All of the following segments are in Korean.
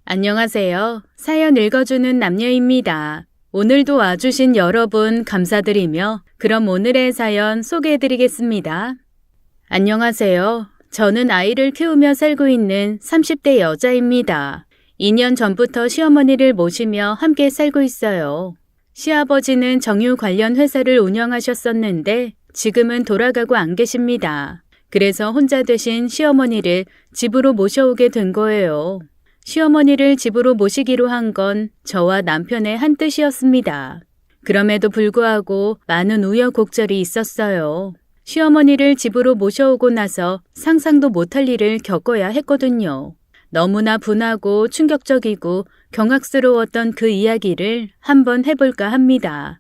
안녕하세요. 사연 읽어주는 남녀입니다. 오늘도 와주신 여러분 감사드리며 그럼 오늘의 사연 소개해드리겠습니다. 안녕하세요. 저는 아이를 키우며 살고 있는 30대 여자입니다. 2년 전부터 시어머니를 모시며 함께 살고 있어요. 시아버지는 정유 관련 회사를 운영하셨었는데 지금은 돌아가고 안 계십니다. 그래서 혼자 되신 시어머니를 집으로 모셔오게 된 거예요. 시어머니를 집으로 모시기로 한 건 저와 남편의 한뜻이었습니다. 그럼에도 불구하고 많은 우여곡절이 있었어요. 시어머니를 집으로 모셔오고 나서 상상도 못할 일을 겪어야 했거든요. 너무나 분하고 충격적이고 경악스러웠던 그 이야기를 한번 해볼까 합니다.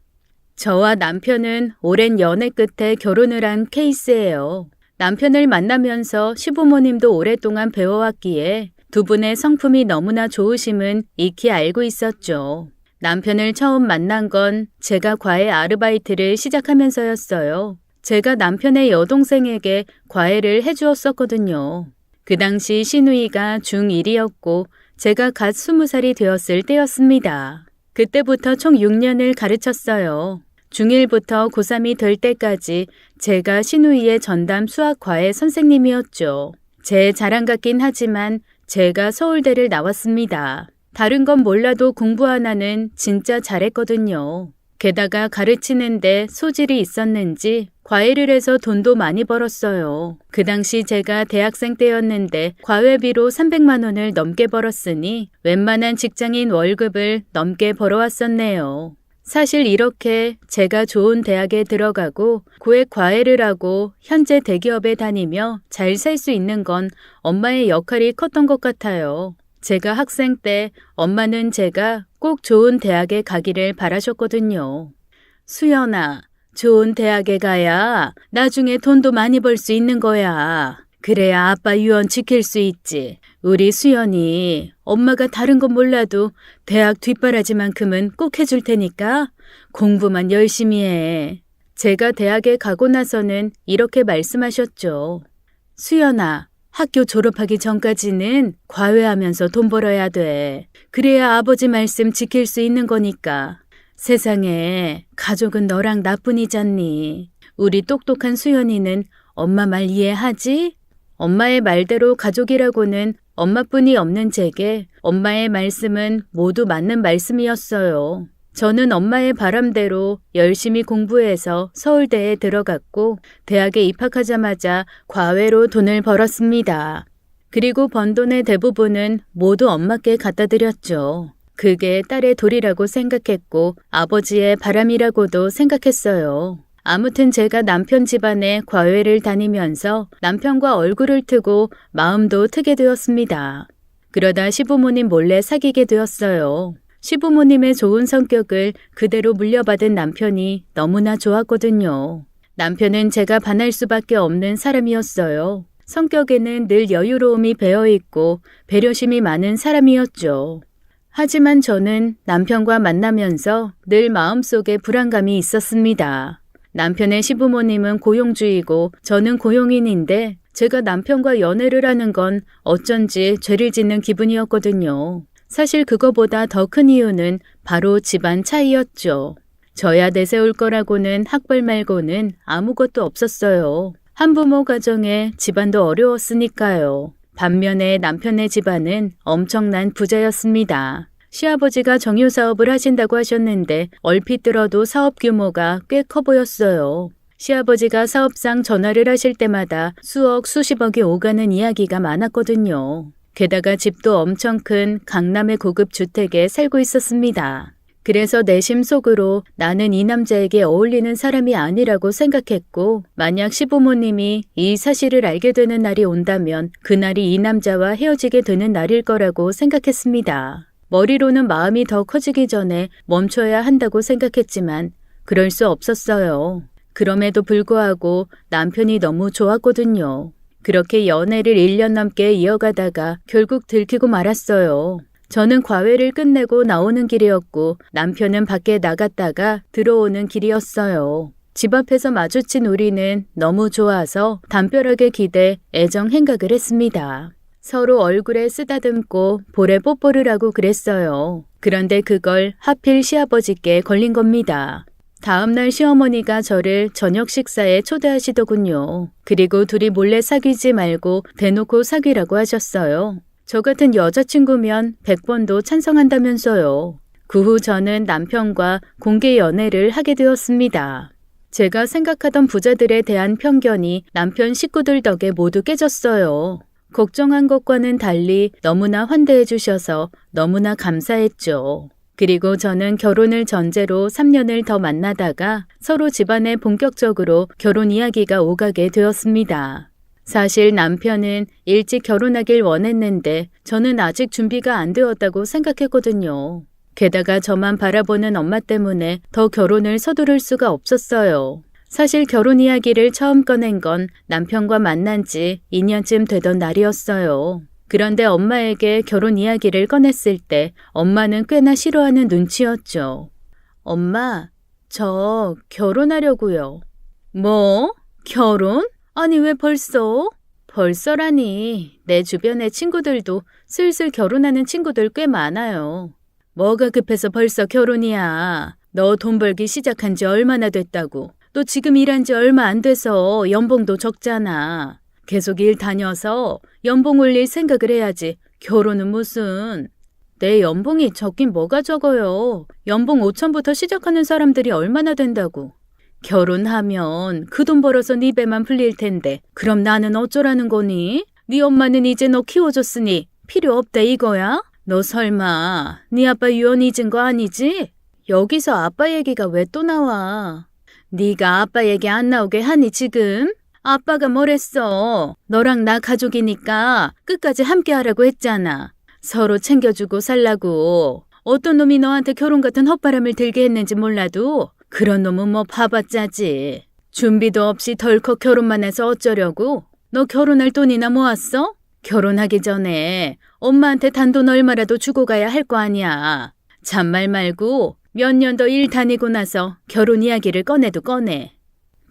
저와 남편은 오랜 연애 끝에 결혼을 한 케이스예요. 남편을 만나면서 시부모님도 오랫동안 배워왔기에 두 분의 성품이 너무나 좋으심은 익히 알고 있었죠. 남편을 처음 만난 건 제가 과외 아르바이트를 시작하면서였어요. 제가 남편의 여동생에게 과외를 해주었었거든요. 그 당시 시누이가 중1이었고 제가 갓 20살이 되었을 때였습니다. 그때부터 총 6년을 가르쳤어요. 중1부터 고3이 될 때까지 제가 시누이의 전담 수학 과외 선생님이었죠. 제 자랑 같긴 하지만 제가 서울대를 나왔습니다. 다른 건 몰라도 공부 하나는 진짜 잘했거든요. 게다가 가르치는데 소질이 있었는지 과외를 해서 돈도 많이 벌었어요. 그 당시 제가 대학생 때였는데 과외비로 300만 원을 넘게 벌었으니 웬만한 직장인 월급을 넘게 벌어왔었네요. 사실 이렇게 제가 좋은 대학에 들어가고 고액 과외를 하고 현재 대기업에 다니며 잘 살 수 있는 건 엄마의 역할이 컸던 것 같아요. 제가 학생 때 엄마는 제가 꼭 좋은 대학에 가기를 바라셨거든요. 수연아, 좋은 대학에 가야 나중에 돈도 많이 벌 수 있는 거야. 그래야 아빠 유언 지킬 수 있지. 우리 수연이 엄마가 다른 건 몰라도 대학 뒷바라지만큼은 꼭 해줄 테니까 공부만 열심히 해. 제가 대학에 가고 나서는 이렇게 말씀하셨죠. 수연아, 학교 졸업하기 전까지는 과외하면서 돈 벌어야 돼. 그래야 아버지 말씀 지킬 수 있는 거니까. 세상에 가족은 너랑 나뿐이잖니. 우리 똑똑한 수연이는 엄마 말 이해하지? 엄마의 말대로 가족이라고는 엄마뿐이 없는 제게 엄마의 말씀은 모두 맞는 말씀이었어요. 저는 엄마의 바람대로 열심히 공부해서 서울대에 들어갔고 대학에 입학하자마자 과외로 돈을 벌었습니다. 그리고 번 돈의 대부분은 모두 엄마께 갖다 드렸죠. 그게 딸의 도리라고 생각했고 아버지의 바람이라고도 생각했어요. 아무튼 제가 남편 집안에 과외를 다니면서 남편과 얼굴을 트고 마음도 트게 되었습니다. 그러다 시부모님 몰래 사귀게 되었어요. 시부모님의 좋은 성격을 그대로 물려받은 남편이 너무나 좋았거든요. 남편은 제가 반할 수밖에 없는 사람이었어요. 성격에는 늘 여유로움이 배어있고 배려심이 많은 사람이었죠. 하지만 저는 남편과 만나면서 늘 마음속에 불안감이 있었습니다. 남편의 시부모님은 고용주이고 저는 고용인인데 제가 남편과 연애를 하는 건 어쩐지 죄를 짓는 기분이었거든요. 사실 그거보다 더 큰 이유는 바로 집안 차이였죠. 저야 내세울 거라고는 학벌 말고는 아무것도 없었어요. 한부모 가정에 집안도 어려웠으니까요. 반면에 남편의 집안은 엄청난 부자였습니다. 시아버지가 정유사업을 하신다고 하셨는데 얼핏 들어도 사업 규모가 꽤 커 보였어요. 시아버지가 사업상 전화를 하실 때마다 수억, 수십억이 오가는 이야기가 많았거든요. 게다가 집도 엄청 큰 강남의 고급 주택에 살고 있었습니다. 그래서 내심 속으로 나는 이 남자에게 어울리는 사람이 아니라고 생각했고 만약 시부모님이 이 사실을 알게 되는 날이 온다면 그날이 이 남자와 헤어지게 되는 날일 거라고 생각했습니다. 머리로는 마음이 더 커지기 전에 멈춰야 한다고 생각했지만 그럴 수 없었어요. 그럼에도 불구하고 남편이 너무 좋았거든요. 그렇게 연애를 1년 넘게 이어가다가 결국 들키고 말았어요. 저는 과외를 끝내고 나오는 길이었고 남편은 밖에 나갔다가 들어오는 길이었어요. 집 앞에서 마주친 우리는 너무 좋아서 담벼락에 기대 애정 행각을 했습니다. 서로 얼굴에 쓰다듬고 볼에 뽀뽀를 하고 그랬어요. 그런데 그걸 하필 시아버지께 걸린 겁니다. 다음날 시어머니가 저를 저녁 식사에 초대하시더군요. 그리고 둘이 몰래 사귀지 말고 대놓고 사귀라고 하셨어요. 저 같은 여자친구면 100번도 찬성한다면서요. 그 후 저는 남편과 공개 연애를 하게 되었습니다. 제가 생각하던 부자들에 대한 편견이 남편 식구들 덕에 모두 깨졌어요. 걱정한 것과는 달리 너무나 환대해 주셔서 너무나 감사했죠. 그리고 저는 결혼을 전제로 3년을 더 만나다가 서로 집안에 본격적으로 결혼 이야기가 오가게 되었습니다. 사실 남편은 일찍 결혼하길 원했는데 저는 아직 준비가 안 되었다고 생각했거든요. 게다가 저만 바라보는 엄마 때문에 더 결혼을 서두를 수가 없었어요. 사실 결혼 이야기를 처음 꺼낸 건 남편과 만난 지 2년쯤 되던 날이었어요. 그런데 엄마에게 결혼 이야기를 꺼냈을 때 엄마는 꽤나 싫어하는 눈치였죠. 엄마, 저 결혼하려고요. 뭐? 결혼? 아니 왜 벌써? 벌써라니. 내 주변의 친구들도 슬슬 결혼하는 친구들 꽤 많아요. 뭐가 급해서 벌써 결혼이야. 너 돈 벌기 시작한 지 얼마나 됐다고. 또 지금 일한 지 얼마 안 돼서 연봉도 적잖아. 계속 일 다녀서 연봉 올릴 생각을 해야지. 결혼은 무슨. 내 연봉이 적긴 뭐가 적어요. 연봉 5천부터 시작하는 사람들이 얼마나 된다고. 결혼하면 그 돈 벌어서 네 배만 불릴 텐데 그럼 나는 어쩌라는 거니? 네 엄마는 이제 너 키워줬으니 필요 없다 이거야? 너 설마 네 아빠 유언 잊은 거 아니지? 여기서 아빠 얘기가 왜 또 나와? 네가 아빠 얘기 안 나오게 하니 지금? 아빠가 뭐랬어? 너랑 나 가족이니까 끝까지 함께 하라고 했잖아. 서로 챙겨주고 살라고. 어떤 놈이 너한테 결혼 같은 헛바람을 들게 했는지 몰라도 그런 놈은 뭐 봐봤자지. 준비도 없이 덜컥 결혼만 해서 어쩌려고? 너 결혼할 돈이나 모았어? 결혼하기 전에 엄마한테 단돈 얼마라도 주고 가야 할 거 아니야. 잔말 말고 몇 년 더 일 다니고 나서 결혼 이야기를 꺼내도 꺼내.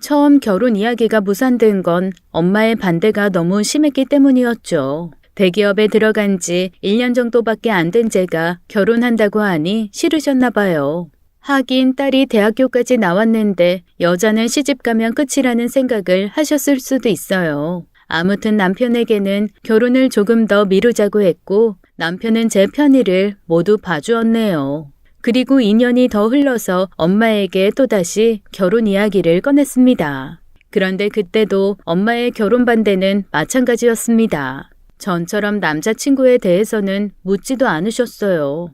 처음 결혼 이야기가 무산된 건 엄마의 반대가 너무 심했기 때문이었죠. 대기업에 들어간 지 1년 정도밖에 안 된 제가 결혼한다고 하니 싫으셨나 봐요. 하긴 딸이 대학교까지 나왔는데 여자는 시집 가면 끝이라는 생각을 하셨을 수도 있어요. 아무튼 남편에게는 결혼을 조금 더 미루자고 했고 남편은 제 편의를 모두 봐주었네요. 그리고 2년이 더 흘러서 엄마에게 또다시 결혼 이야기를 꺼냈습니다. 그런데 그때도 엄마의 결혼 반대는 마찬가지였습니다. 전처럼 남자친구에 대해서는 묻지도 않으셨어요.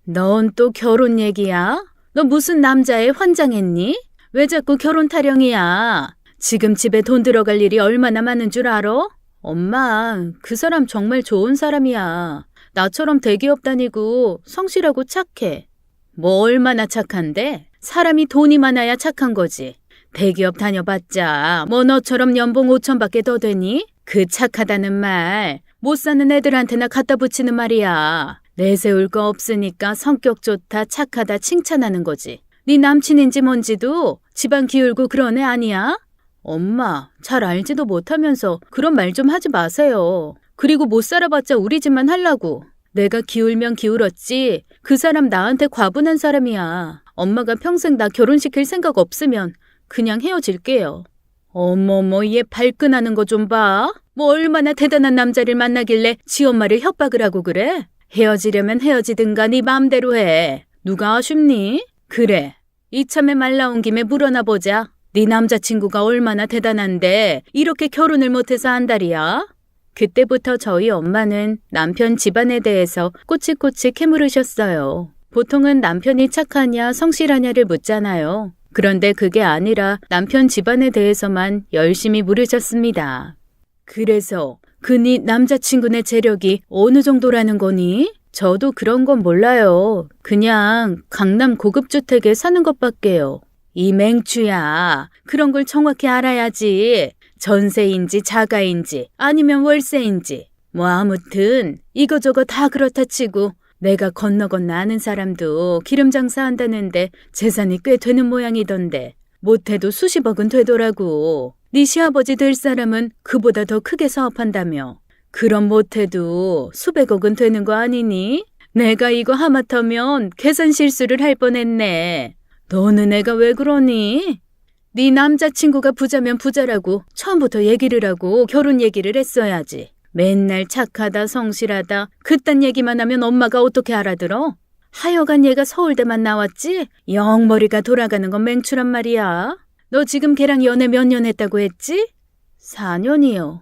넌 또 결혼 얘기야? 너 무슨 남자애 환장했니? 왜 자꾸 결혼 타령이야? 지금 집에 돈 들어갈 일이 얼마나 많은 줄 알아? 엄마, 그 사람 정말 좋은 사람이야. 나처럼 대기업 다니고 성실하고 착해. 뭐 얼마나 착한데? 사람이 돈이 많아야 착한 거지. 대기업 다녀봤자 뭐 너처럼 연봉 5천밖에 더 되니? 그 착하다는 말 못 사는 애들한테나 갖다 붙이는 말이야. 내세울 거 없으니까 성격 좋다 착하다 칭찬하는 거지. 네 남친인지 뭔지도 집안 기울고 그런 애 아니야? 엄마, 잘 알지도 못하면서 그런 말 좀 하지 마세요. 그리고 못 살아봤자 우리 집만 하려고. 내가 기울면 기울었지 그 사람 나한테 과분한 사람이야. 엄마가 평생 나 결혼시킬 생각 없으면 그냥 헤어질게요. 어머머, 얘 발끈하는 거 좀 봐. 뭐 얼마나 대단한 남자를 만나길래 지 엄마를 협박을 하고 그래? 헤어지려면 헤어지든가 네 마음대로 해. 누가 아쉽니? 그래, 이참에 말 나온 김에 물어나 보자. 네 남자친구가 얼마나 대단한데 이렇게 결혼을 못해서 안달이야? 그때부터 저희 엄마는 남편 집안에 대해서 꼬치꼬치 캐물으셨어요. 보통은 남편이 착하냐 성실하냐를 묻잖아요. 그런데 그게 아니라 남편 집안에 대해서만 열심히 물으셨습니다. 그래서 그 네 남자친구네 재력이 어느 정도라는 거니? 저도 그런 건 몰라요. 그냥 강남 고급주택에 사는 것밖에요. 이 맹추야. 그런 걸 정확히 알아야지. 전세인지 자가인지 아니면 월세인지. 뭐 아무튼 이거저거 다 그렇다 치고 내가 건너 아는 사람도 기름 장사한다는데 재산이 꽤 되는 모양이던데 못해도 수십억은 되더라고. 네 시아버지 될 사람은 그보다 더 크게 사업한다며. 그럼 못해도 수백억은 되는 거 아니니? 내가 이거 하마터면 계산 실수를 할 뻔했네. 너는 애가 왜 그러니? 네 남자친구가 부자면 부자라고 처음부터 얘기를 하고 결혼 얘기를 했어야지. 맨날 착하다 성실하다 그딴 얘기만 하면 엄마가 어떻게 알아들어? 하여간 얘가 서울대만 나왔지? 영 머리가 돌아가는 건 맹추란 말이야. 너 지금 걔랑 연애 몇 년 했다고 했지? 4년이요.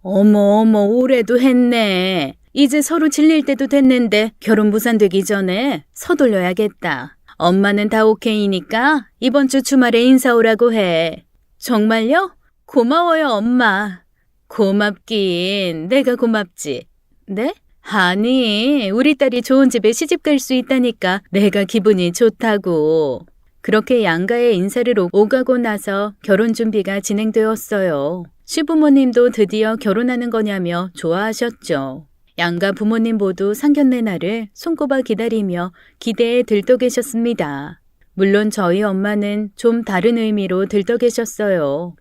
어머 올해도 했네. 이제 서로 질릴 때도 됐는데 결혼 무산되기 전에 서둘러야겠다. 엄마는 다 오케이니까 이번 주 주말에 인사 오라고 해. 정말요? 고마워요 엄마. 고맙긴 내가 고맙지. 네? 아니 우리 딸이 좋은 집에 시집 갈 수 있다니까 내가 기분이 좋다고. 그렇게 양가의 인사를 오가고 나서 결혼 준비가 진행되었어요. 시부모님도 드디어 결혼하는 거냐며 좋아하셨죠. 양가 부모님 모두 상견례 날을 손꼽아 기다리며 기대에 들떠 계셨습니다. 물론 저희 엄마는 좀 다른 의미로 들떠 계셨어요.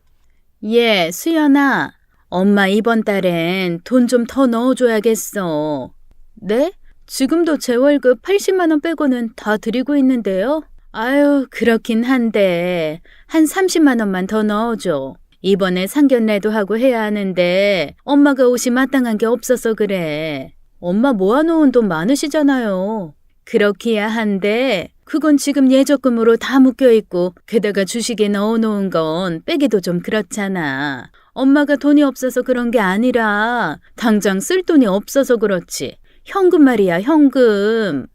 예, 수연아. 엄마 이번 달엔 돈 좀 더 넣어줘야겠어. 네? 지금도 제 월급 80만 원 빼고는 다 드리고 있는데요. 아유, 그렇긴 한데 한 30만 원만 더 넣어줘. 이번에 상견례도 하고 해야 하는데 엄마가 옷이 마땅한 게 없어서 그래. 엄마 모아놓은 돈 많으시잖아요. 그렇기야 한데 그건 지금 예적금으로 다 묶여있고 게다가 주식에 넣어놓은 건 빼기도 좀 그렇잖아. 엄마가 돈이 없어서 그런 게 아니라 당장 쓸 돈이 없어서 그렇지. 현금 말이야, 현금.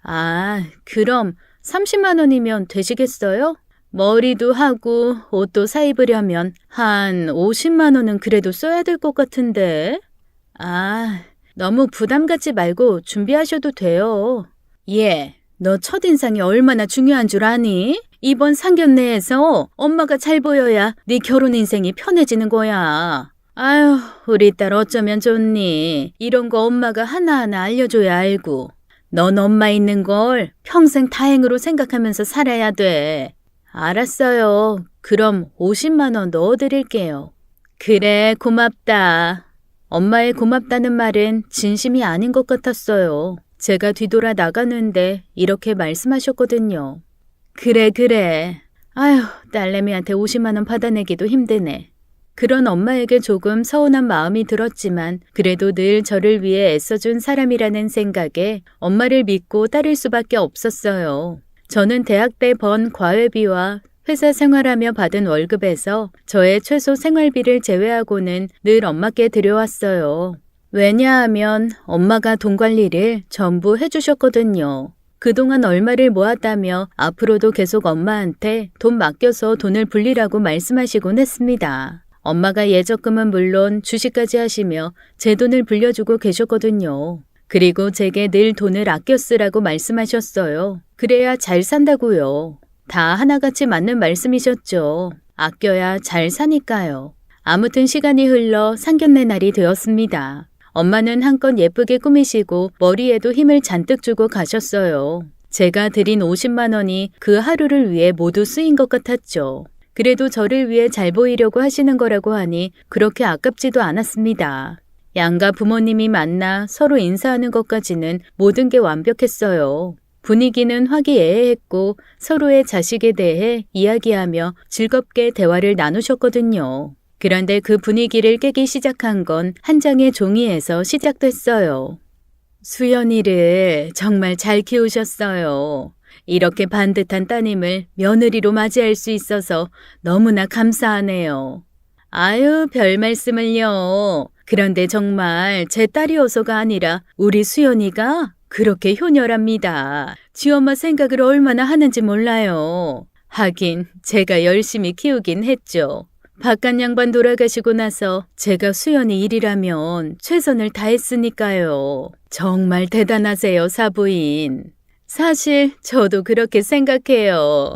아, 그럼 30만 원이면 되시겠어요? 머리도 하고 옷도 사 입으려면 한 50만 원은 그래도 써야 될 것 같은데. 아, 너무 부담 갖지 말고 준비하셔도 돼요. 예, 너 첫인상이 얼마나 중요한 줄 아니? 이번 상견례에서 엄마가 잘 보여야 네 결혼 인생이 편해지는 거야. 아유, 우리 딸 어쩌면 좋니? 이런 거 엄마가 하나하나 알려줘야 알고. 넌 엄마 있는 걸 평생 다행으로 생각하면서 살아야 돼. 알았어요. 그럼 50만 원 넣어드릴게요. 그래, 고맙다. 엄마의 고맙다는 말은 진심이 아닌 것 같았어요. 제가 뒤돌아 나가는데 이렇게 말씀하셨거든요. 그래. 아휴, 딸내미한테 50만 원 받아내기도 힘드네. 그런 엄마에게 조금 서운한 마음이 들었지만 그래도 늘 저를 위해 애써준 사람이라는 생각에 엄마를 믿고 따를 수밖에 없었어요. 저는 대학 때 번 과외비와 회사 생활하며 받은 월급에서 저의 최소 생활비를 제외하고는 늘 엄마께 드려왔어요. 왜냐하면 엄마가 돈 관리를 전부 해주셨거든요. 그동안 얼마를 모았다며 앞으로도 계속 엄마한테 돈 맡겨서 돈을 불리라고 말씀하시곤 했습니다. 엄마가 예적금은 물론 주식까지 하시며 제 돈을 불려주고 계셨거든요. 그리고 제게 늘 돈을 아껴 쓰라고 말씀하셨어요. 그래야 잘 산다고요. 다 하나같이 맞는 말씀이셨죠. 아껴야 잘 사니까요. 아무튼 시간이 흘러 상견례 날이 되었습니다. 엄마는 한껏 예쁘게 꾸미시고 머리에도 힘을 잔뜩 주고 가셨어요. 제가 드린 50만 원이 그 하루를 위해 모두 쓰인 것 같았죠. 그래도 저를 위해 잘 보이려고 하시는 거라고 하니 그렇게 아깝지도 않았습니다. 양가 부모님이 만나 서로 인사하는 것까지는 모든 게 완벽했어요. 분위기는 화기애애했고 서로의 자식에 대해 이야기하며 즐겁게 대화를 나누셨거든요. 그런데 그 분위기를 깨기 시작한 건 한 장의 종이에서 시작됐어요. 수연이를 정말 잘 키우셨어요. 이렇게 반듯한 따님을 며느리로 맞이할 수 있어서 너무나 감사하네요. 아유, 별 말씀을요. 그런데 정말 제 딸이어서가 아니라 우리 수연이가 그렇게 효녀랍니다. 쥐엄마 생각을 얼마나 하는지 몰라요. 하긴 제가 열심히 키우긴 했죠. 바깥 양반 돌아가시고 나서 제가 수연이 일이라면 최선을 다했으니까요. 정말 대단하세요, 사부인. 사실 저도 그렇게 생각해요.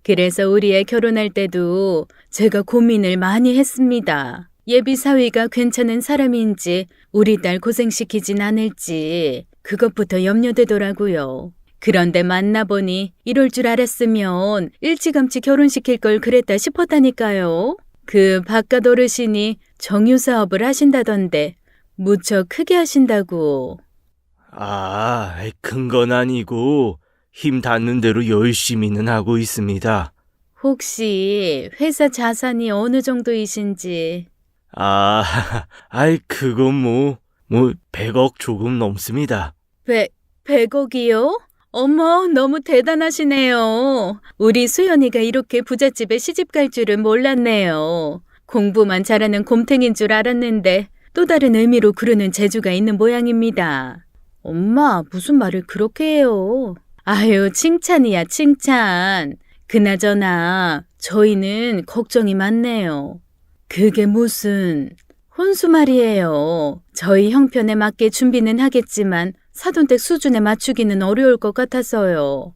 그래서 우리 애 결혼할 때도 제가 고민을 많이 했습니다. 예비 사위가 괜찮은 사람인지 우리 딸 고생시키진 않을지 그것부터 염려되더라고요. 그런데 만나보니 이럴 줄 알았으면 일찌감치 결혼시킬 걸 그랬다 싶었다니까요. 그 바깥 어르신이 정유사업을 하신다던데 무척 크게 하신다고. 큰 건 아니고 힘 닿는 대로 열심히는 하고 있습니다. 혹시 회사 자산이 어느 정도이신지. 그건 뭐 100억 조금 넘습니다. 100억이요? 어머, 너무 대단하시네요. 우리 수연이가 이렇게 부잣집에 시집 갈 줄은 몰랐네요. 공부만 잘하는 곰탱인 줄 알았는데 또 다른 의미로 구르는 재주가 있는 모양입니다. 엄마, 무슨 말을 그렇게 해요? 아유, 칭찬이야, 칭찬. 그나저나 저희는 걱정이 많네요. 그게 무슨 혼수 말이에요. 저희 형편에 맞게 준비는 하겠지만 사돈댁 수준에 맞추기는 어려울 것 같아서요.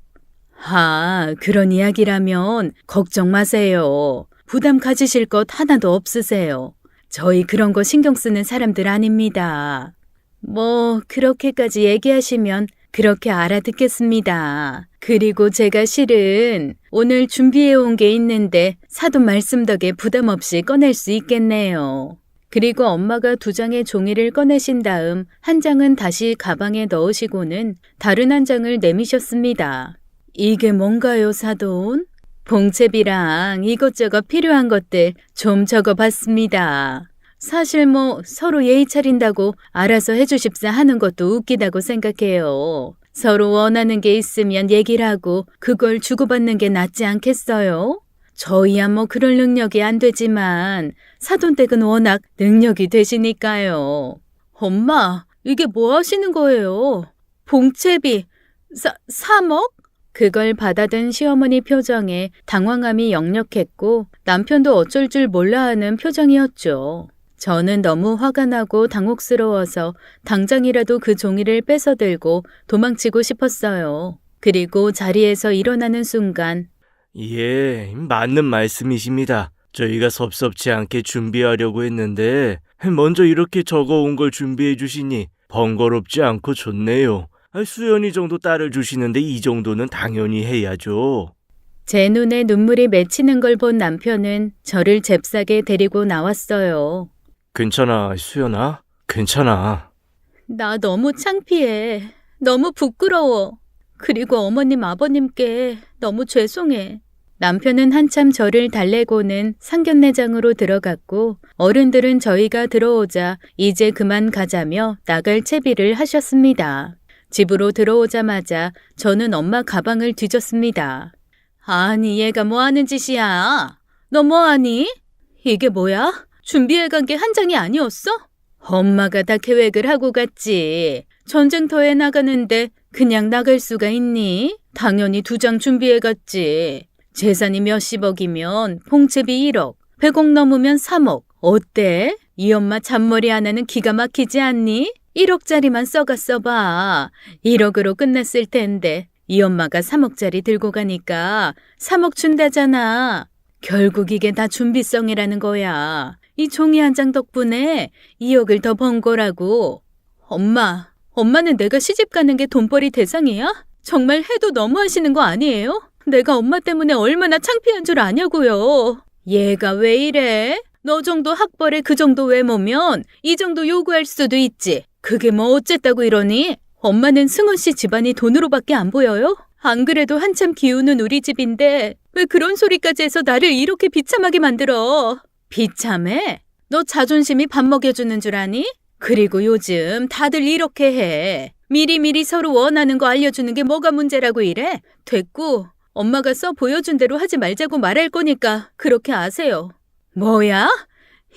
그런 이야기라면 걱정 마세요. 부담 가지실 것 하나도 없으세요. 저희 그런 거 신경 쓰는 사람들 아닙니다. 뭐 그렇게까지 얘기하시면 그렇게 알아듣겠습니다. 그리고 제가 실은 오늘 준비해 온 게 있는데 사돈 말씀 덕에 부담 없이 꺼낼 수 있겠네요. 그리고 엄마가 2장의 종이를 꺼내신 다음 한 장은 다시 가방에 넣으시고는 다른 한 장을 내미셨습니다. 이게 뭔가요, 사돈? 봉채비랑 이것저것 필요한 것들 좀 적어봤습니다. 사실 뭐 서로 예의 차린다고 알아서 해주십사 하는 것도 웃기다고 생각해요. 서로 원하는 게 있으면 얘기를 하고 그걸 주고받는 게 낫지 않겠어요? 저희야 뭐 그럴 능력이 안 되지만 사돈댁은 워낙 능력이 되시니까요. 엄마, 이게 뭐 하시는 거예요? 봉채비 3억? 그걸 받아든 시어머니 표정에 당황함이 역력했고 남편도 어쩔 줄 몰라 하는 표정이었죠. 저는 너무 화가 나고 당혹스러워서 당장이라도 그 종이를 뺏어들고 도망치고 싶었어요. 그리고 자리에서 일어나는 순간 예, 맞는 말씀이십니다. 저희가 섭섭치 않게 준비하려고 했는데 먼저 이렇게 적어온 걸 준비해 주시니 번거롭지 않고 좋네요. 수연이 정도 딸을 주시는데 이 정도는 당연히 해야죠. 제 눈에 눈물이 맺히는 걸 본 남편은 저를 잽싸게 데리고 나왔어요. 괜찮아, 수연아. 괜찮아. 나 너무 창피해. 너무 부끄러워. 그리고 어머님, 아버님께 너무 죄송해. 남편은 한참 저를 달래고는 상견례장으로 들어갔고 어른들은 저희가 들어오자 이제 그만 가자며 나갈 채비를 하셨습니다. 집으로 들어오자마자 저는 엄마 가방을 뒤졌습니다. 아니, 얘가 뭐 하는 짓이야? 너 뭐 하니? 이게 뭐야? 준비해간 게 한 장이 아니었어? 엄마가 다 계획을 하고 갔지. 전쟁터에 나가는데 그냥 나갈 수가 있니? 당연히 2장 준비해갔지. 재산이 몇십억이면 봉채비 1억, 100억 넘으면 3억. 어때? 이 엄마 잔머리 하나는 기가 막히지 않니? 1억짜리만 써봐. 1억으로 끝났을 텐데 이 엄마가 3억짜리 들고 가니까 3억 준다잖아. 결국 이게 다 준비성이라는 거야. 이 종이 한 장 덕분에 2억을 더 번 거라고. 엄마는 내가 시집 가는 게 돈벌이 대상이야? 정말 해도 너무 하시는 거 아니에요? 내가 엄마 때문에 얼마나 창피한 줄 아냐고요. 얘가 왜 이래? 너 정도 학벌에 그 정도 외모면 이 정도 요구할 수도 있지. 그게 뭐 어쨌다고 이러니? 엄마는 승원 씨 집안이 돈으로밖에 안 보여요? 안 그래도 한참 기우는 우리 집인데 왜 그런 소리까지 해서 나를 이렇게 비참하게 만들어? 비참해? 너 자존심이 밥 먹여주는 줄 아니? 그리고 요즘 다들 이렇게 해. 미리미리 서로 원하는 거 알려주는 게 뭐가 문제라고 이래? 됐고 엄마가 써 보여준 대로 하지 말자고 말할 거니까 그렇게 아세요. 뭐야?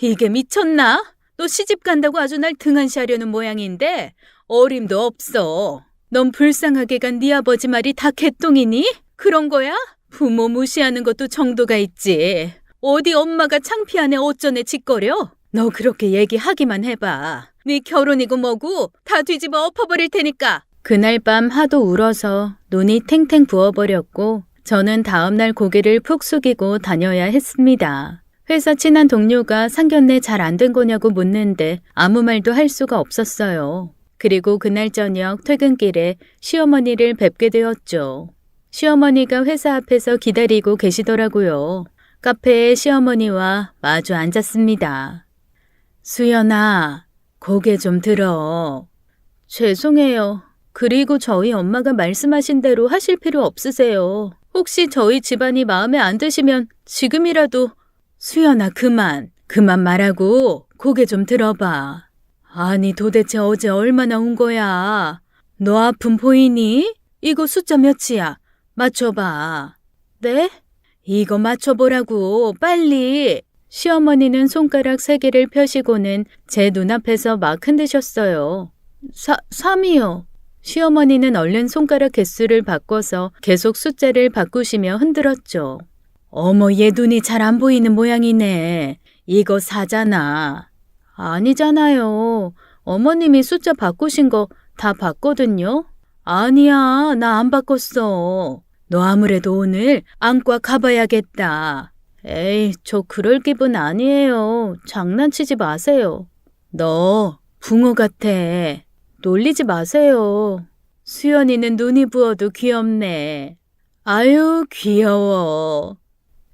이게 미쳤나? 너 시집 간다고 아주 날 등한시하려는 모양인데 어림도 없어. 넌 불쌍하게 간 네 아버지 말이 다 개똥이니? 그런 거야? 부모 무시하는 것도 정도가 있지. 어디 엄마가 창피하네 어쩌네 짓거려? 너 그렇게 얘기하기만 해봐. 네 결혼이고 뭐고 다 뒤집어 엎어버릴 테니까. 그날 밤 하도 울어서 눈이 탱탱 부어버렸고 저는 다음날 고개를 푹 숙이고 다녀야 했습니다. 회사 친한 동료가 상견례 잘 안 된 거냐고 묻는데 아무 말도 할 수가 없었어요. 그리고 그날 저녁 퇴근길에 시어머니를 뵙게 되었죠. 시어머니가 회사 앞에서 기다리고 계시더라고요. 카페에 시어머니와 마주 앉았습니다. 수연아, 고개 좀 들어. 죄송해요. 그리고 저희 엄마가 말씀하신 대로 하실 필요 없으세요. 혹시 저희 집안이 마음에 안 드시면 지금이라도. 수연아, 그만 말하고 고개 좀 들어봐. 아니, 도대체 어제 얼마나 온 거야? 너 아픔 보이니? 이거 숫자 몇이야? 맞춰봐. 네? 이거 맞춰보라고, 빨리. 시어머니는 손가락 3개를 펴시고는 제 눈앞에서 막 흔드셨어요. 3이요. 시어머니는 얼른 손가락 개수를 바꿔서 계속 숫자를 바꾸시며 흔들었죠. 어머, 얘 눈이 잘 안 보이는 모양이네. 이거 4잖아. 아니잖아요. 어머님이 숫자 바꾸신 거 다 봤거든요. 아니야, 나 안 바꿨어. 너 아무래도 오늘 안과 가봐야겠다. 에이, 저 그럴 기분 아니에요. 장난치지 마세요. 너 붕어 같아. 놀리지 마세요. 수연이는 눈이 부어도 귀엽네. 아유, 귀여워.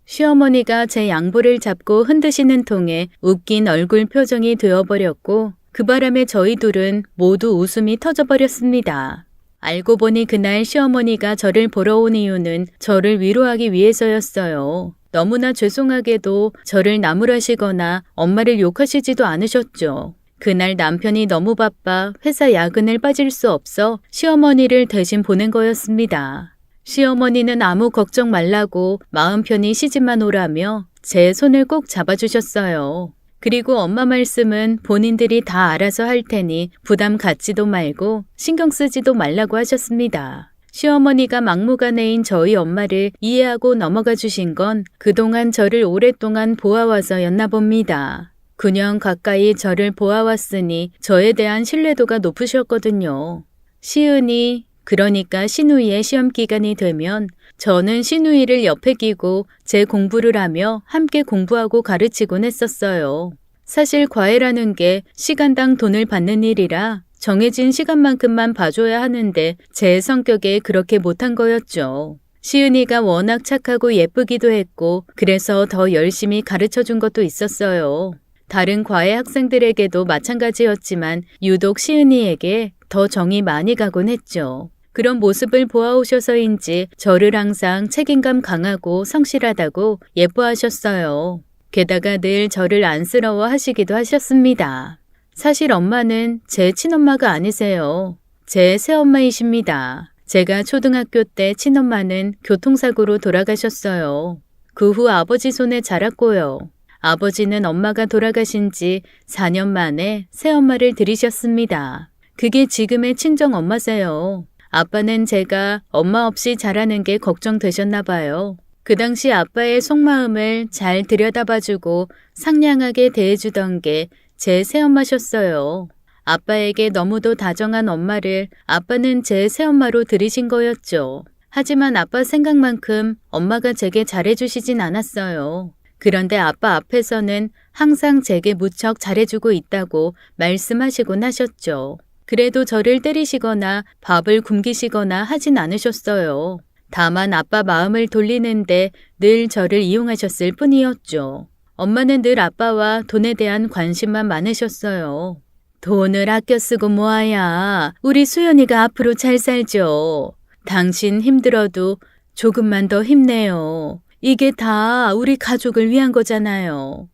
시어머니가 제 양볼을 잡고 흔드시는 통에 웃긴 얼굴 표정이 되어버렸고 그 바람에 저희 둘은 모두 웃음이 터져버렸습니다. 알고 보니 그날 시어머니가 저를 보러 온 이유는 저를 위로하기 위해서였어요. 너무나 죄송하게도 저를 나무라시거나 엄마를 욕하시지도 않으셨죠. 그날 남편이 너무 바빠 회사 야근을 빠질 수 없어 시어머니를 대신 보낸 거였습니다. 시어머니는 아무 걱정 말라고 마음 편히 시집만 오라며 제 손을 꼭 잡아주셨어요. 그리고 엄마 말씀은 본인들이 다 알아서 할 테니 부담 갖지도 말고 신경 쓰지도 말라고 하셨습니다. 시어머니가 막무가내인 저희 엄마를 이해하고 넘어가 주신 건 그동안 저를 오랫동안 보아와서였나 봅니다. 9년 가까이 저를 보아왔으니 저에 대한 신뢰도가 높으셨거든요. 시은이, 그러니까 시누이의 시험 기간이 되면 저는 시누이를 옆에 끼고 제 공부를 하며 함께 공부하고 가르치곤 했었어요. 사실 과외라는 게 시간당 돈을 받는 일이라 정해진 시간만큼만 봐줘야 하는데 제 성격에 그렇게 못한 거였죠. 시은이가 워낙 착하고 예쁘기도 했고 그래서 더 열심히 가르쳐준 것도 있었어요. 다른 과외 학생들에게도 마찬가지였지만 유독 시은이에게 더 정이 많이 가곤 했죠. 그런 모습을 보아오셔서인지 저를 항상 책임감 강하고 성실하다고 예뻐하셨어요. 게다가 늘 저를 안쓰러워 하시기도 하셨습니다. 사실 엄마는 제 친엄마가 아니세요. 제 새엄마이십니다. 제가 초등학교 때 친엄마는 교통사고로 돌아가셨어요. 그 후 아버지 손에 자랐고요. 아버지는 엄마가 돌아가신 지 4년 만에 새엄마를 들이셨습니다. 그게 지금의 친정엄마세요. 아빠는 제가 엄마 없이 자라는 게 걱정되셨나 봐요. 그 당시 아빠의 속마음을 잘 들여다봐주고 상냥하게 대해주던 게 제 새엄마셨어요. 아빠에게 너무도 다정한 엄마를 아빠는 제 새엄마로 들이신 거였죠. 하지만 아빠 생각만큼 엄마가 제게 잘해주시진 않았어요. 그런데 아빠 앞에서는 항상 제게 무척 잘해주고 있다고 말씀하시곤 하셨죠. 그래도 저를 때리시거나 밥을 굶기시거나 하진 않으셨어요. 다만 아빠 마음을 돌리는데 늘 저를 이용하셨을 뿐이었죠. 엄마는 늘 아빠와 돈에 대한 관심만 많으셨어요. 돈을 아껴 쓰고 뭐하야. 우리 수연이가 앞으로 잘 살죠. 당신 힘들어도 조금만 더 힘내요. 이게 다 우리 가족을 위한 거잖아요.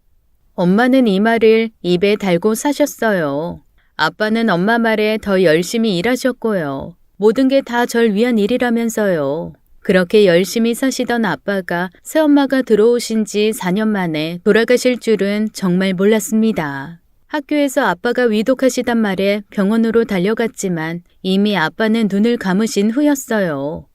엄마는 이 말을 입에 달고 사셨어요. 아빠는 엄마 말에 더 열심히 일하셨고요. 모든 게 다 절 위한 일이라면서요. 그렇게 열심히 사시던 아빠가 새엄마가 들어오신 지 4년 만에 돌아가실 줄은 정말 몰랐습니다. 학교에서 아빠가 위독하시단 말에 병원으로 달려갔지만 이미 아빠는 눈을 감으신 후였어요.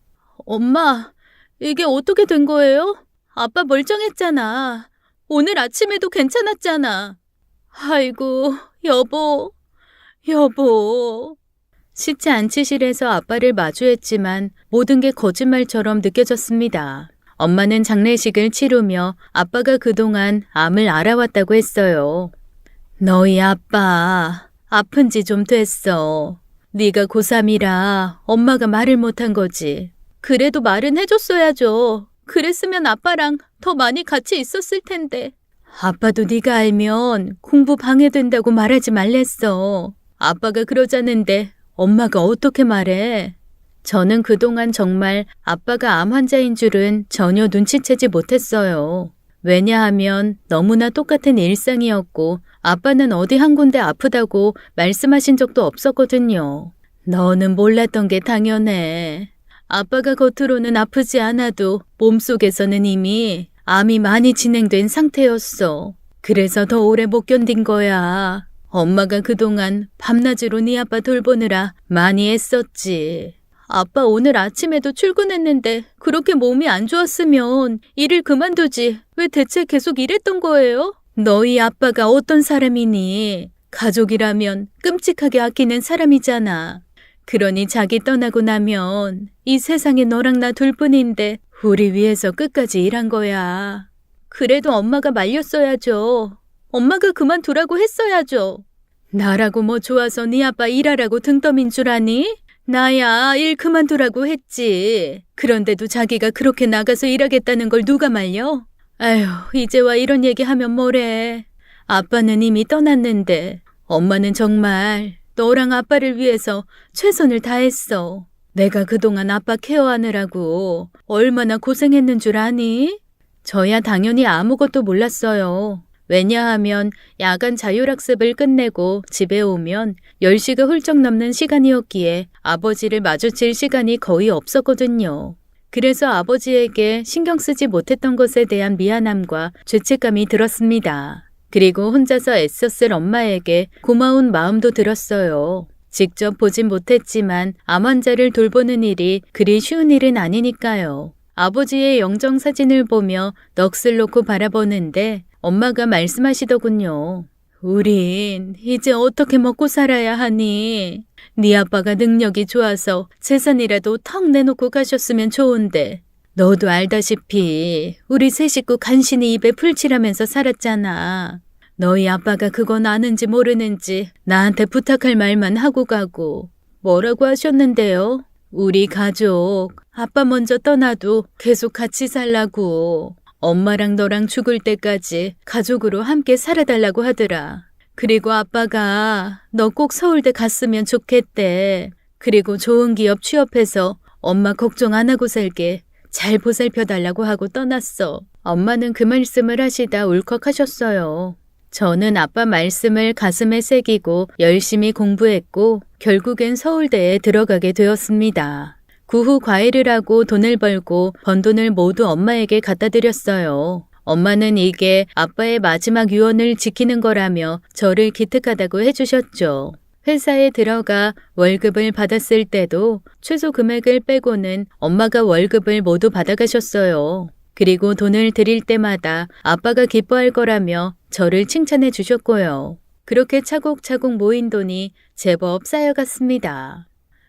엄마, 이게 어떻게 된 거예요? 아빠 멀쩡했잖아. 오늘 아침에도 괜찮았잖아. 아이고, 여보. 시체 안치실에서 아빠를 마주했지만 모든 게 거짓말처럼 느껴졌습니다. 엄마는 장례식을 치르며 아빠가 그동안 암을 알아왔다고 했어요. 너희 아빠 아픈 지 좀 됐어. 네가 고3이라 엄마가 말을 못한 거지. 그래도 말은 해줬어야죠. 그랬으면 아빠랑 더 많이 같이 있었을 텐데. 아빠도 네가 알면 공부 방해된다고 말하지 말랬어. 아빠가 그러자는데 엄마가 어떻게 말해? 저는 그동안 정말 아빠가 암 환자인 줄은 전혀 눈치채지 못했어요. 왜냐하면 너무나 똑같은 일상이었고 아빠는 어디 한 군데 아프다고 말씀하신 적도 없었거든요. 너는 몰랐던 게 당연해. 아빠가 겉으로는 아프지 않아도 몸속에서는 이미 암이 많이 진행된 상태였어. 그래서 더 오래 못 견딘 거야. 엄마가 그동안 밤낮으로 네 아빠 돌보느라 많이 애썼지. 아빠 오늘 아침에도 출근했는데 그렇게 몸이 안 좋았으면 일을 그만두지 왜 대체 계속 일했던 거예요? 너희 아빠가 어떤 사람이니? 가족이라면 끔찍하게 아끼는 사람이잖아. 그러니 자기 떠나고 나면 이 세상에 너랑 나 둘뿐인데 우리 위해서 끝까지 일한 거야. 그래도 엄마가 말렸어야죠. 엄마가 그만두라고 했어야죠. 나라고 뭐 좋아서 네 아빠 일하라고 등 떠민 줄 아니? 나야 일 그만두라고 했지. 그런데도 자기가 그렇게 나가서 일하겠다는 걸 누가 말려? 아휴, 이제 와 이런 얘기하면 뭐래. 아빠는 이미 떠났는데 엄마는 정말 너랑 아빠를 위해서 최선을 다했어. 내가 그동안 아빠 케어하느라고 얼마나 고생했는 줄 아니? 저야 당연히 아무것도 몰랐어요. 왜냐하면 야간 자율학습을 끝내고 집에 오면 10시가 훌쩍 넘는 시간이었기에 아버지를 마주칠 시간이 거의 없었거든요. 그래서 아버지에게 신경 쓰지 못했던 것에 대한 미안함과 죄책감이 들었습니다. 그리고 혼자서 애썼을 엄마에게 고마운 마음도 들었어요. 직접 보진 못했지만 암 환자를 돌보는 일이 그리 쉬운 일은 아니니까요. 아버지의 영정 사진을 보며 넋을 놓고 바라보는데 엄마가 말씀하시더군요. 우린 이제 어떻게 먹고 살아야 하니? 네 아빠가 능력이 좋아서 재산이라도 턱 내놓고 가셨으면 좋은데 너도 알다시피 우리 세 식구 간신히 입에 풀칠하면서 살았잖아. 너희 아빠가 그건 아는지 모르는지 나한테 부탁할 말만 하고 가고. 뭐라고 하셨는데요? 우리 가족 아빠 먼저 떠나도 계속 같이 살라고. 엄마랑 너랑 죽을 때까지 가족으로 함께 살아달라고 하더라. 그리고 아빠가 너 꼭 서울대 갔으면 좋겠대. 그리고 좋은 기업 취업해서 엄마 걱정 안 하고 살게 잘 보살펴달라고 하고 떠났어. 엄마는 그 말씀을 하시다 울컥하셨어요. 저는 아빠 말씀을 가슴에 새기고 열심히 공부했고 결국엔 서울대에 들어가게 되었습니다. 그 후 과외를 하고 돈을 벌고 번 돈을 모두 엄마에게 갖다 드렸어요. 엄마는 이게 아빠의 마지막 유언을 지키는 거라며 저를 기특하다고 해주셨죠. 회사에 들어가 월급을 받았을 때도 최소 금액을 빼고는 엄마가 월급을 모두 받아가셨어요. 그리고 돈을 드릴 때마다 아빠가 기뻐할 거라며 저를 칭찬해 주셨고요. 그렇게 차곡차곡 모인 돈이 제법 쌓여갔습니다.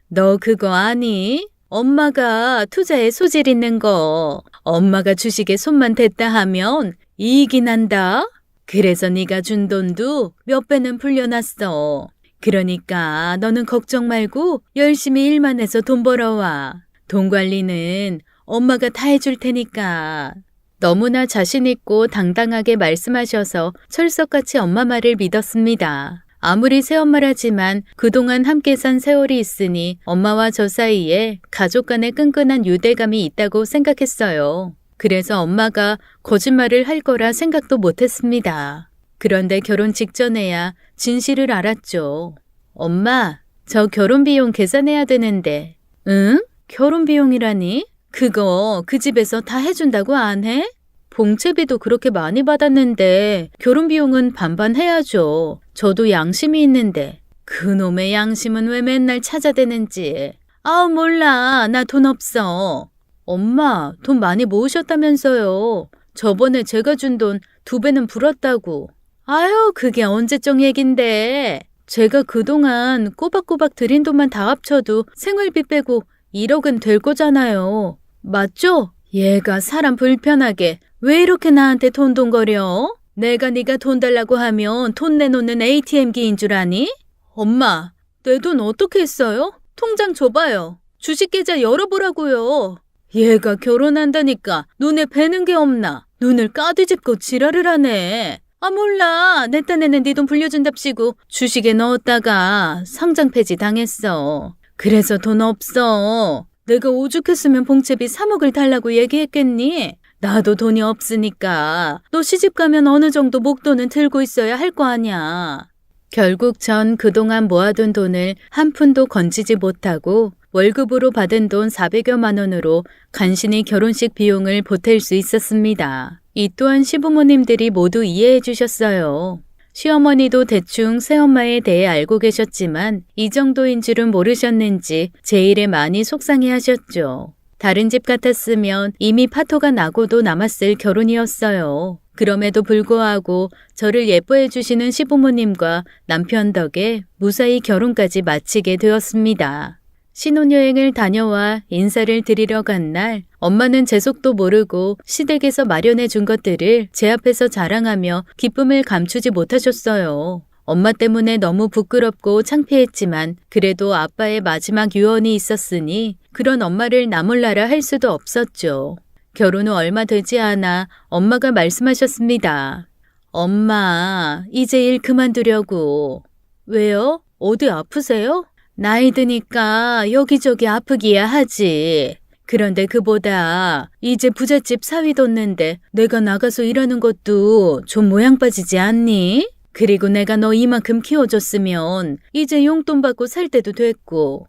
너 그거 아니? 엄마가 투자에 소질 있는 거. 엄마가 주식에 손만 댔다 하면 이익이 난다. 그래서 네가 준 돈도 몇 배는 불려놨어. 그러니까 너는 걱정 말고 열심히 일만 해서 돈 벌어와. 돈 관리는 엄마가 다 해줄 테니까. 너무나 자신있고 당당하게 말씀하셔서 철석같이 엄마 말을 믿었습니다. 아무리 새엄마라지만 그동안 함께 산 세월이 있으니 엄마와 저 사이에 가족 간의 끈끈한 유대감이 있다고 생각했어요. 그래서 엄마가 거짓말을 할 거라 생각도 못했습니다. 그런데 결혼 직전에야 진실을 알았죠. 엄마, 저 결혼 비용 계산해야 되는데. 응? 결혼 비용이라니? 그거 그 집에서 다 해준다고 안 해? 봉채비도 그렇게 많이 받았는데 결혼 비용은 반반 해야죠. 저도 양심이 있는데. 그놈의 양심은 왜 맨날 찾아대는지. 아우 몰라. 나 돈 없어. 엄마, 돈 많이 모으셨다면서요. 저번에 제가 준 돈 2배는 불었다고. 아유, 그게 언제적 얘긴데. 제가 그동안 꼬박꼬박 드린 돈만 다 합쳐도 생활비 빼고 1억은 될 거잖아요. 맞죠? 얘가 사람 불편하게 왜 이렇게 나한테 돈돈거려? 내가 네가 돈 달라고 하면 돈 내놓는 ATM기인 줄 아니? 엄마, 내 돈 어떻게 했어요? 통장 줘봐요. 주식계좌 열어보라고요. 얘가 결혼한다니까 눈에 뵈는 게 없나? 눈을 까뒤집고 지랄을 하네. 아 몰라. 내 딴에는 네 돈 불려준답시고 주식에 넣었다가 상장 폐지 당했어. 그래서 돈 없어. 내가 오죽했으면 봉채비 3억을 달라고 얘기했겠니? 나도 돈이 없으니까 너 시집 가면 어느 정도 목돈은 들고 있어야 할 거 아냐. 결국 전 그동안 모아둔 돈을 한 푼도 건지지 못하고 월급으로 받은 돈 400여만 원으로 간신히 결혼식 비용을 보탤 수 있었습니다. 이 또한 시부모님들이 모두 이해해 주셨어요. 시어머니도 대충 새엄마에 대해 알고 계셨지만 이 정도인 줄은 모르셨는지 제 일에 많이 속상해 하셨죠. 다른 집 같았으면 이미 파토가 나고도 남았을 결혼이었어요. 그럼에도 불구하고 저를 예뻐해 주시는 시부모님과 남편 덕에 무사히 결혼까지 마치게 되었습니다. 신혼여행을 다녀와 인사를 드리러 간 날 엄마는 제 속도 모르고 시댁에서 마련해 준 것들을 제 앞에서 자랑하며 기쁨을 감추지 못하셨어요. 엄마 때문에 너무 부끄럽고 창피했지만 그래도 아빠의 마지막 유언이 있었으니 그런 엄마를 나몰라라 할 수도 없었죠. 결혼 후 얼마 되지 않아 엄마가 말씀하셨습니다. 엄마, 이제 일 그만두려고. 왜요? 어디 아프세요? 나이 드니까 여기저기 아프기야 하지. 그런데 그보다 이제 부잣집 사위 뒀는데 내가 나가서 일하는 것도 좀 모양 빠지지 않니? 그리고 내가 너 이만큼 키워줬으면 이제 용돈 받고 살 때도 됐고.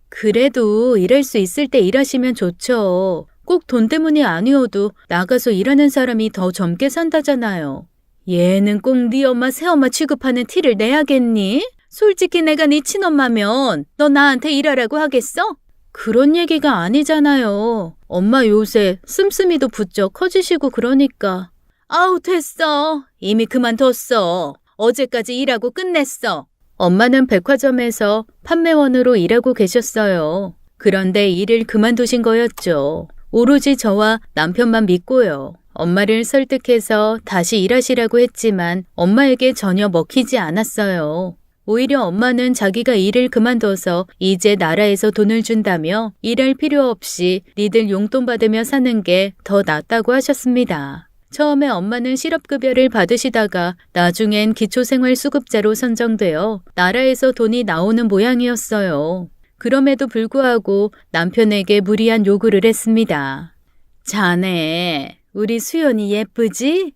그래도 일할 수 있을 때 일하시면 좋죠. 꼭 돈 때문이 아니어도 나가서 일하는 사람이 더 젊게 산다잖아요. 얘는 꼭 네 엄마 새엄마 취급하는 티를 내야겠니? 솔직히 내가 네 친엄마면 너 나한테 일하라고 하겠어? 그런 얘기가 아니잖아요. 엄마 요새 씀씀이도 부쩍 커지시고 그러니까. 아우 됐어. 이미 그만뒀어. 어제까지 일하고 끝냈어. 엄마는 백화점에서 판매원으로 일하고 계셨어요. 그런데 일을 그만두신 거였죠. 오로지 저와 남편만 믿고요. 엄마를 설득해서 다시 일하시라고 했지만 엄마에게 전혀 먹히지 않았어요. 오히려 엄마는 자기가 일을 그만둬서 이제 나라에서 돈을 준다며 일할 필요 없이 니들 용돈 받으며 사는 게 더 낫다고 하셨습니다. 처음에 엄마는 실업급여를 받으시다가 나중엔 기초생활수급자로 선정되어 나라에서 돈이 나오는 모양이었어요. 그럼에도 불구하고 남편에게 무리한 요구를 했습니다. 자네, 우리 수연이 예쁘지?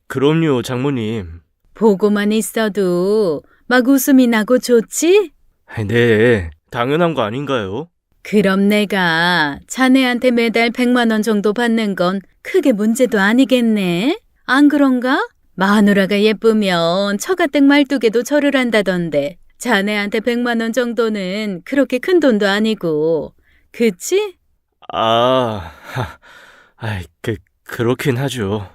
그럼요, 장모님. 보고만 있어도 막 웃음이 나고 좋지? 네, 당연한 거 아닌가요? 그럼 내가 자네한테 매달 100만 원 정도 받는 건 크게 문제도 아니겠네? 안 그런가? 마누라가 예쁘면 처가댁 말뚝에도 절을 한다던데 자네한테 100만 원 정도는 그렇게 큰 돈도 아니고 그치? 그렇긴 하죠.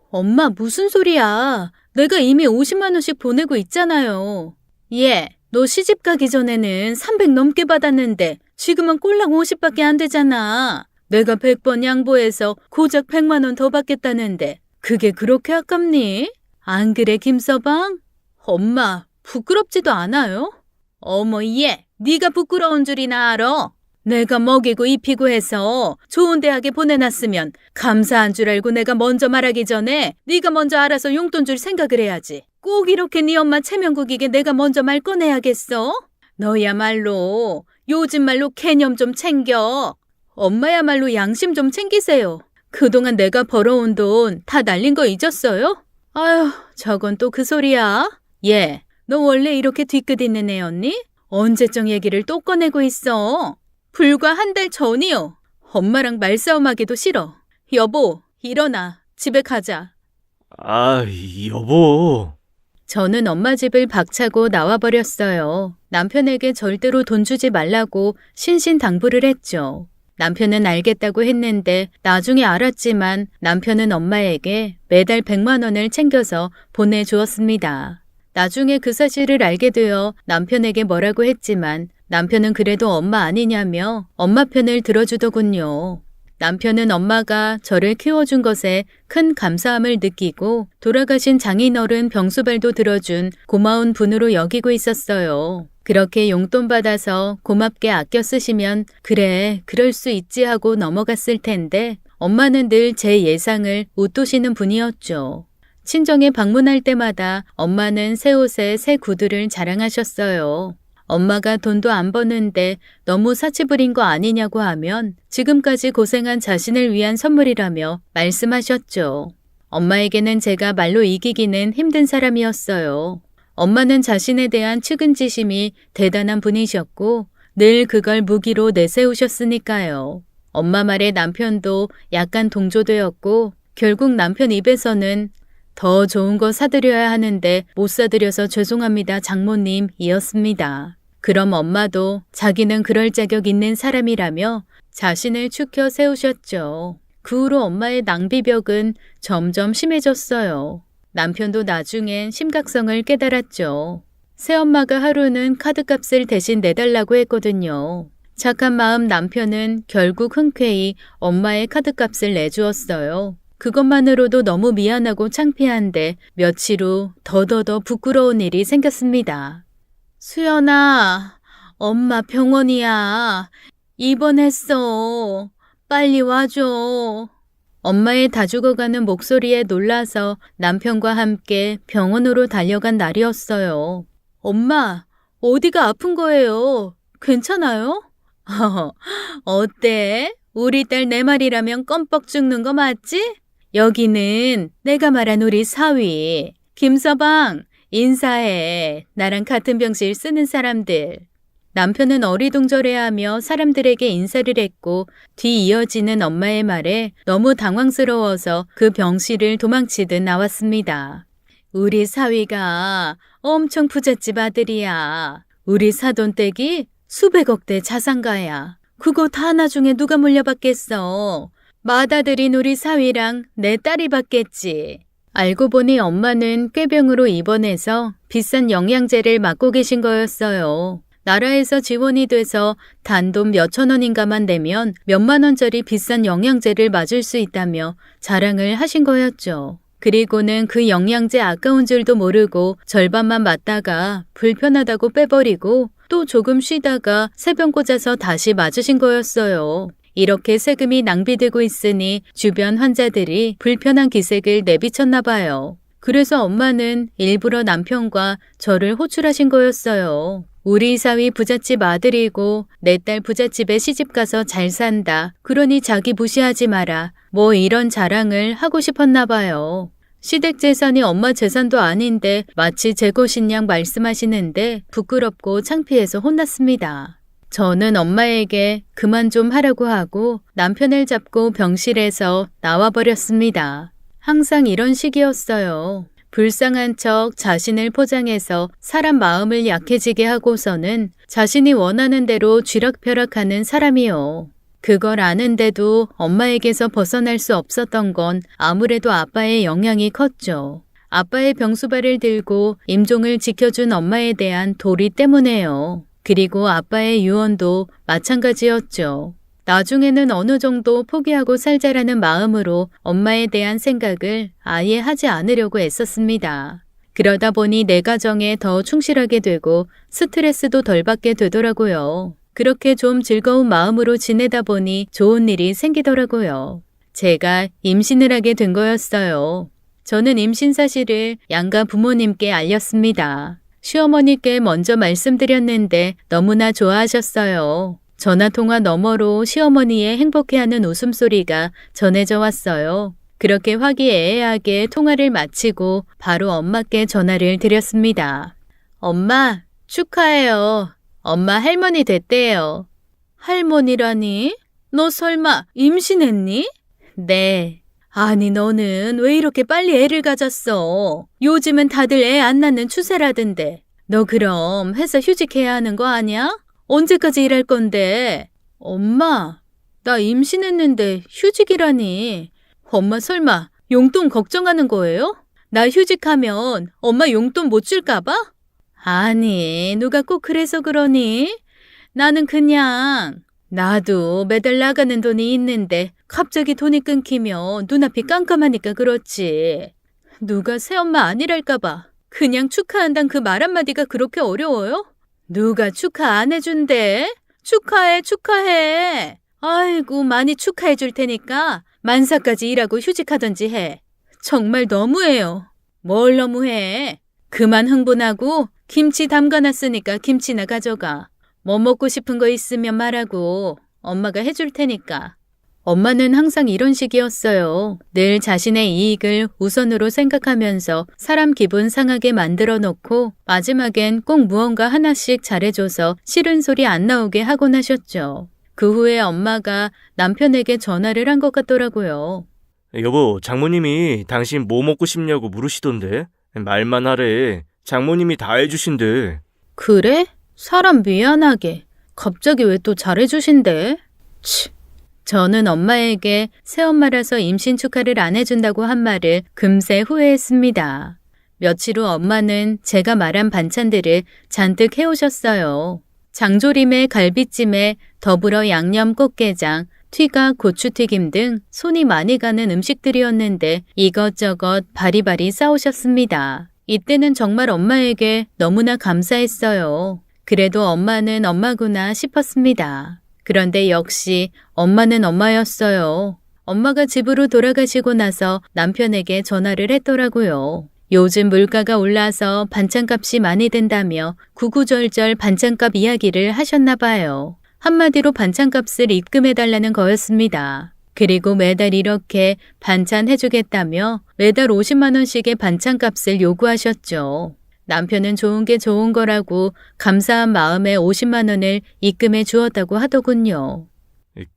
엄마 무슨 소리야. 내가 이미 50만 원씩 보내고 있잖아요. 얘, 너 시집 가기 전에는 300 넘게 받았는데 지금은 꼴랑 50밖에 안 되잖아. 내가 100번 양보해서 고작 100만 원 더 받겠다는데 그게 그렇게 아깝니? 안 그래 김서방? 엄마 부끄럽지도 않아요? 어머 얘, 네가 부끄러운 줄이나 알아? 내가 먹이고 입히고 해서 좋은 대학에 보내놨으면 감사한 줄 알고 내가 먼저 말하기 전에 네가 먼저 알아서 용돈 줄 생각을 해야지. 꼭 이렇게 네 엄마 체면국이게 내가 먼저 말 꺼내야겠어? 너야말로 요즘 말로 개념 좀 챙겨. 엄마야말로 양심 좀 챙기세요. 그동안 내가 벌어온 돈 다 날린 거 잊었어요? 아휴, 저건 또 그 소리야. 얘, 너 원래 이렇게 뒤끝 있는 애였니? 언제적 얘기를 또 꺼내고 있어? 불과 한 달 전이요. 엄마랑 말싸움하기도 싫어. 여보, 일어나. 집에 가자. 여보. 저는 엄마 집을 박차고 나와버렸어요. 남편에게 절대로 돈 주지 말라고 신신당부를 했죠. 남편은 알겠다고 했는데 나중에 알았지만 남편은 엄마에게 매달 100만 원을 챙겨서 보내주었습니다. 나중에 그 사실을 알게 되어 남편에게 뭐라고 했지만 남편은 그래도 엄마 아니냐며 엄마 편을 들어주더군요. 남편은 엄마가 저를 키워준 것에 큰 감사함을 느끼고 돌아가신 장인어른 병수발도 들어준 고마운 분으로 여기고 있었어요. 그렇게 용돈 받아서 고맙게 아껴 쓰시면 그래, 그럴 수 있지 하고 넘어갔을 텐데 엄마는 늘 제 예상을 웃도시는 분이었죠. 친정에 방문할 때마다 엄마는 새 옷에 새 구두를 자랑하셨어요. 엄마가 돈도 안 버는데 너무 사치 부린 거 아니냐고 하면 지금까지 고생한 자신을 위한 선물이라며 말씀하셨죠. 엄마에게는 제가 말로 이기기는 힘든 사람이었어요. 엄마는 자신에 대한 측은지심이 대단한 분이셨고 늘 그걸 무기로 내세우셨으니까요. 엄마 말에 남편도 약간 동조되었고 결국 남편 입에서는 더 좋은 거 사드려야 하는데 못 사드려서 죄송합니다 장모님이었습니다. 그럼 엄마도 자기는 그럴 자격 있는 사람이라며 자신을 추켜 세우셨죠. 그 후로 엄마의 낭비벽은 점점 심해졌어요. 남편도 나중엔 심각성을 깨달았죠. 새엄마가 하루는 카드값을 대신 내달라고 했거든요. 착한 마음 남편은 결국 흔쾌히 엄마의 카드값을 내주었어요. 그것만으로도 너무 미안하고 창피한데 며칠 후 더더더 부끄러운 일이 생겼습니다. 수연아, 엄마 병원이야. 입원했어. 빨리 와줘. 엄마의 다 죽어가는 목소리에 놀라서 남편과 함께 병원으로 달려간 날이었어요. 엄마, 어디가 아픈 거예요? 괜찮아요? 어때? 우리 딸 내 말이라면 껌뻑 죽는 거 맞지? 여기는 내가 말한 우리 사위. 김서방, 인사해. 나랑 같은 병실 쓰는 사람들. 남편은 어리둥절해하며 사람들에게 인사를 했고 뒤 이어지는 엄마의 말에 너무 당황스러워서 그 병실을 도망치듯 나왔습니다. 우리 사위가 엄청 부잣집 아들이야. 우리 사돈댁이 수백억대 자산가야. 그거 다 나중에 누가 물려받겠어. 맏아들인 우리 사위랑 내 딸이 받겠지. 알고 보니 엄마는 꾀병으로 입원해서 비싼 영양제를 맞고 계신 거였어요. 나라에서 지원이 돼서 단돈 몇천 원인가만 내면 몇만 원짜리 비싼 영양제를 맞을 수 있다며 자랑을 하신 거였죠. 그리고는 그 영양제 아까운 줄도 모르고 절반만 맞다가 불편하다고 빼버리고 또 조금 쉬다가 새 병 꽂아서 다시 맞으신 거였어요. 이렇게 세금이 낭비되고 있으니 주변 환자들이 불편한 기색을 내비쳤나 봐요. 그래서 엄마는 일부러 남편과 저를 호출하신 거였어요. 우리 사위 부잣집 아들이고 내 딸 부잣집에 시집가서 잘 산다. 그러니 자기 무시하지 마라. 뭐 이런 자랑을 하고 싶었나 봐요. 시댁 재산이 엄마 재산도 아닌데 마치 제 것인 양 말씀하시는데 부끄럽고 창피해서 혼났습니다. 저는 엄마에게 그만 좀 하라고 하고 남편을 잡고 병실에서 나와버렸습니다. 항상 이런 식이었어요. 불쌍한 척 자신을 포장해서 사람 마음을 약해지게 하고서는 자신이 원하는 대로 쥐락펴락하는 사람이요. 그걸 아는데도 엄마에게서 벗어날 수 없었던 건 아무래도 아빠의 영향이 컸죠. 아빠의 병수발을 들고 임종을 지켜준 엄마에 대한 도리 때문에요. 그리고 아빠의 유언도 마찬가지였죠. 나중에는 어느 정도 포기하고 살자라는 마음으로 엄마에 대한 생각을 아예 하지 않으려고 애썼습니다. 그러다 보니 내 가정에 더 충실하게 되고 스트레스도 덜 받게 되더라고요. 그렇게 좀 즐거운 마음으로 지내다 보니 좋은 일이 생기더라고요. 제가 임신을 하게 된 거였어요. 저는 임신 사실을 양가 부모님께 알렸습니다. 시어머니께 먼저 말씀드렸는데 너무나 좋아하셨어요. 전화통화 너머로 시어머니의 행복해하는 웃음소리가 전해져 왔어요. 그렇게 화기애애하게 통화를 마치고 바로 엄마께 전화를 드렸습니다. 엄마, 축하해요. 엄마 할머니 됐대요. 할머니라니? 너 설마 임신했니? 네. 아니 너는 왜 이렇게 빨리 애를 가졌어? 요즘은 다들 애 안 낳는 추세라던데. 너 그럼 회사 휴직해야 하는 거 아니야? 언제까지 일할 건데? 엄마, 나 임신했는데 휴직이라니. 엄마 설마 용돈 걱정하는 거예요? 나 휴직하면 엄마 용돈 못 줄까 봐? 아니, 누가 꼭 그래서 그러니? 나는 그냥 나도 매달 나가는 돈이 있는데 갑자기 돈이 끊기면 눈앞이 깜깜하니까 그렇지. 누가 새엄마 아니랄까봐 그냥 축하한단 그 말 한마디가 그렇게 어려워요? 누가 축하 안 해준대? 축하해, 축하해. 아이고, 많이 축하해 줄 테니까 만사까지 일하고 휴직하던지 해. 정말 너무해요. 뭘 너무해? 그만 흥분하고 김치 담가놨으니까 김치나 가져가. 뭐 먹고 싶은 거 있으면 말하고 엄마가 해줄 테니까. 엄마는 항상 이런 식이었어요. 늘 자신의 이익을 우선으로 생각하면서 사람 기분 상하게 만들어 놓고 마지막엔 꼭 무언가 하나씩 잘해줘서 싫은 소리 안 나오게 하곤 하셨죠. 그 후에 엄마가 남편에게 전화를 한 것 같더라고요. 여보, 장모님이 당신 뭐 먹고 싶냐고 물으시던데. 말만 하래. 장모님이 다 해주신대. 그래? 사람 미안하게. 갑자기 왜 또 잘해주신대? 치. 저는 엄마에게 새엄마라서 임신 축하를 안 해준다고 한 말을 금세 후회했습니다. 며칠 후 엄마는 제가 말한 반찬들을 잔뜩 해오셨어요. 장조림에 갈비찜에 더불어 양념 꽃게장, 튀각, 고추튀김 등 손이 많이 가는 음식들이었는데 이것저것 바리바리 싸오셨습니다. 이때는 정말 엄마에게 너무나 감사했어요. 그래도 엄마는 엄마구나 싶었습니다. 그런데 역시 엄마는 엄마였어요. 엄마가 집으로 돌아가시고 나서 남편에게 전화를 했더라고요. 요즘 물가가 올라서 반찬값이 많이 든다며 구구절절 반찬값 이야기를 하셨나 봐요. 한마디로 반찬값을 입금해달라는 거였습니다. 그리고 매달 이렇게 반찬 해주겠다며 매달 50만 원씩의 반찬값을 요구하셨죠. 남편은 좋은 게 좋은 거라고 감사한 마음에 50만 원을 입금해 주었다고 하더군요.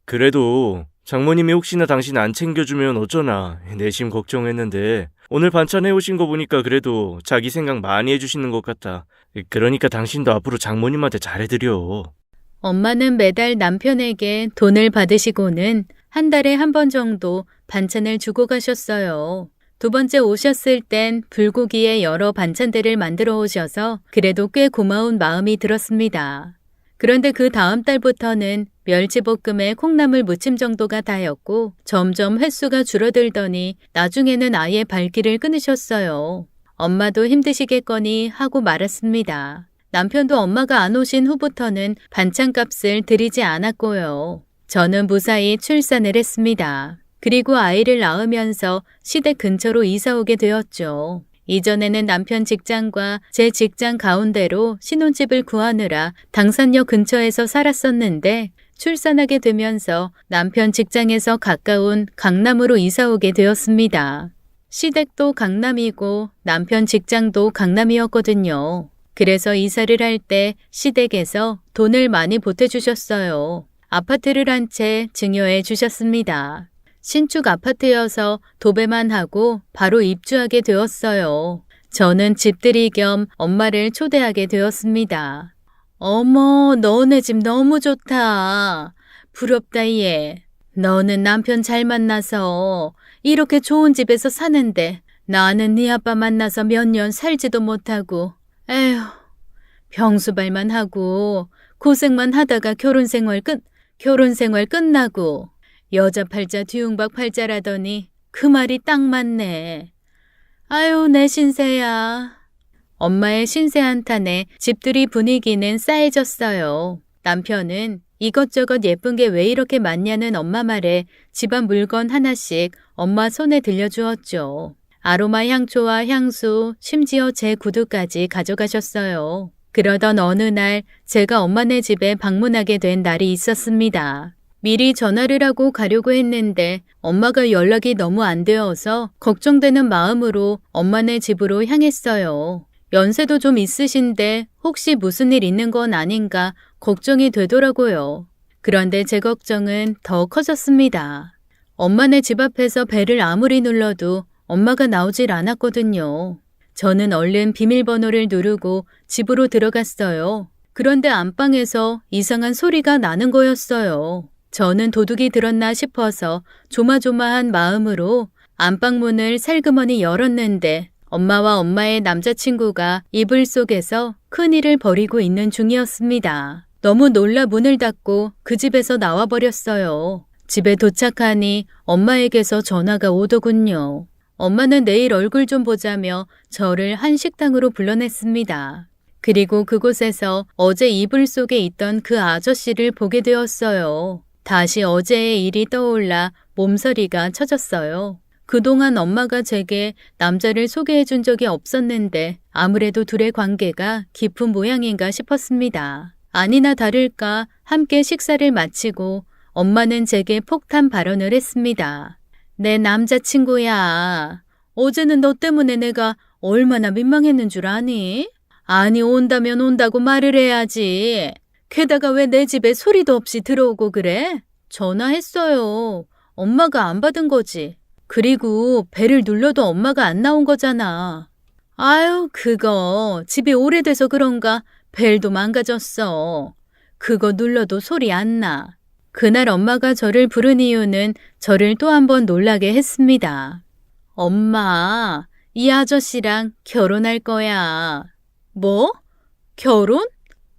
그래도 장모님이 혹시나 당신 안 챙겨주면 어쩌나 내심 걱정했는데 오늘 반찬 해오신 거 보니까 그래도 자기 생각 많이 해주시는 것 같다. 그러니까 당신도 앞으로 장모님한테 잘해드려. 엄마는 매달 남편에게 돈을 받으시고는 한 달에 한 번 정도 반찬을 주고 가셨어요. 두 번째 오셨을 땐 불고기에 여러 반찬들을 만들어 오셔서 그래도 꽤 고마운 마음이 들었습니다. 그런데 그 다음 달부터는 멸치볶음에 콩나물 무침 정도가 다였고 점점 횟수가 줄어들더니 나중에는 아예 발길을 끊으셨어요. 엄마도 힘드시겠거니 하고 말았습니다. 남편도 엄마가 안 오신 후부터는 반찬값을 드리지 않았고요. 저는 무사히 출산을 했습니다. 그리고 아이를 낳으면서 시댁 근처로 이사 오게 되었죠. 이전에는 남편 직장과 제 직장 가운데로 신혼집을 구하느라 당산역 근처에서 살았었는데 출산하게 되면서 남편 직장에서 가까운 강남으로 이사 오게 되었습니다. 시댁도 강남이고 남편 직장도 강남이었거든요. 그래서 이사를 할 때 시댁에서 돈을 많이 보태주셨어요. 아파트를 한 채 증여해 주셨습니다. 신축 아파트여서 도배만 하고 바로 입주하게 되었어요. 저는 집들이 겸 엄마를 초대하게 되었습니다. 어머, 너네 집 너무 좋다. 부럽다 얘. 너는 남편 잘 만나서 이렇게 좋은 집에서 사는데 나는 네 아빠 만나서 몇 년 살지도 못하고 에휴, 병수발만 하고 고생만 하다가 결혼 생활 끝나고 여자 팔자 뒤웅박 팔자라더니 그 말이 딱 맞네. 아유, 내 신세야. 엄마의 신세 한탄에 집들이 분위기는 싸해졌어요. 남편은 이것저것 예쁜 게 왜 이렇게 많냐는 엄마 말에 집안 물건 하나씩 엄마 손에 들려주었죠. 아로마 향초와 향수, 심지어 제 구두까지 가져가셨어요. 그러던 어느 날 제가 엄마네 집에 방문하게 된 날이 있었습니다. 미리 전화를 하고 가려고 했는데 엄마가 연락이 너무 안 되어서 걱정되는 마음으로 엄마네 집으로 향했어요. 연세도 좀 있으신데 혹시 무슨 일 있는 건 아닌가 걱정이 되더라고요. 그런데 제 걱정은 더 커졌습니다. 엄마네 집 앞에서 벨을 아무리 눌러도 엄마가 나오질 않았거든요. 저는 얼른 비밀번호를 누르고 집으로 들어갔어요. 그런데 안방에서 이상한 소리가 나는 거였어요. 저는 도둑이 들었나 싶어서 조마조마한 마음으로 안방문을 살그머니 열었는데 엄마와 엄마의 남자친구가 이불 속에서 큰일을 벌이고 있는 중이었습니다. 너무 놀라 문을 닫고 그 집에서 나와버렸어요. 집에 도착하니 엄마에게서 전화가 오더군요. 엄마는 내일 얼굴 좀 보자며 저를 한식당으로 불러냈습니다. 그리고 그곳에서 어제 이불 속에 있던 그 아저씨를 보게 되었어요. 다시 어제의 일이 떠올라 몸서리가 쳐졌어요. 그동안 엄마가 제게 남자를 소개해 준 적이 없었는데 아무래도 둘의 관계가 깊은 모양인가 싶었습니다. 아니나 다를까 함께 식사를 마치고 엄마는 제게 폭탄 발언을 했습니다. 내 남자친구야. 어제는 너 때문에 내가 얼마나 민망했는 줄 아니? 아니 온다면 온다고 말을 해야지. 게다가 왜 내 집에 소리도 없이 들어오고 그래? 전화했어요. 엄마가 안 받은 거지. 그리고 벨을 눌러도 엄마가 안 나온 거잖아. 아유, 그거 집이 오래돼서 그런가 벨도 망가졌어. 그거 눌러도 소리 안 나. 그날 엄마가 저를 부른 이유는 저를 또 한 번 놀라게 했습니다. 엄마, 이 아저씨랑 결혼할 거야. 뭐? 결혼?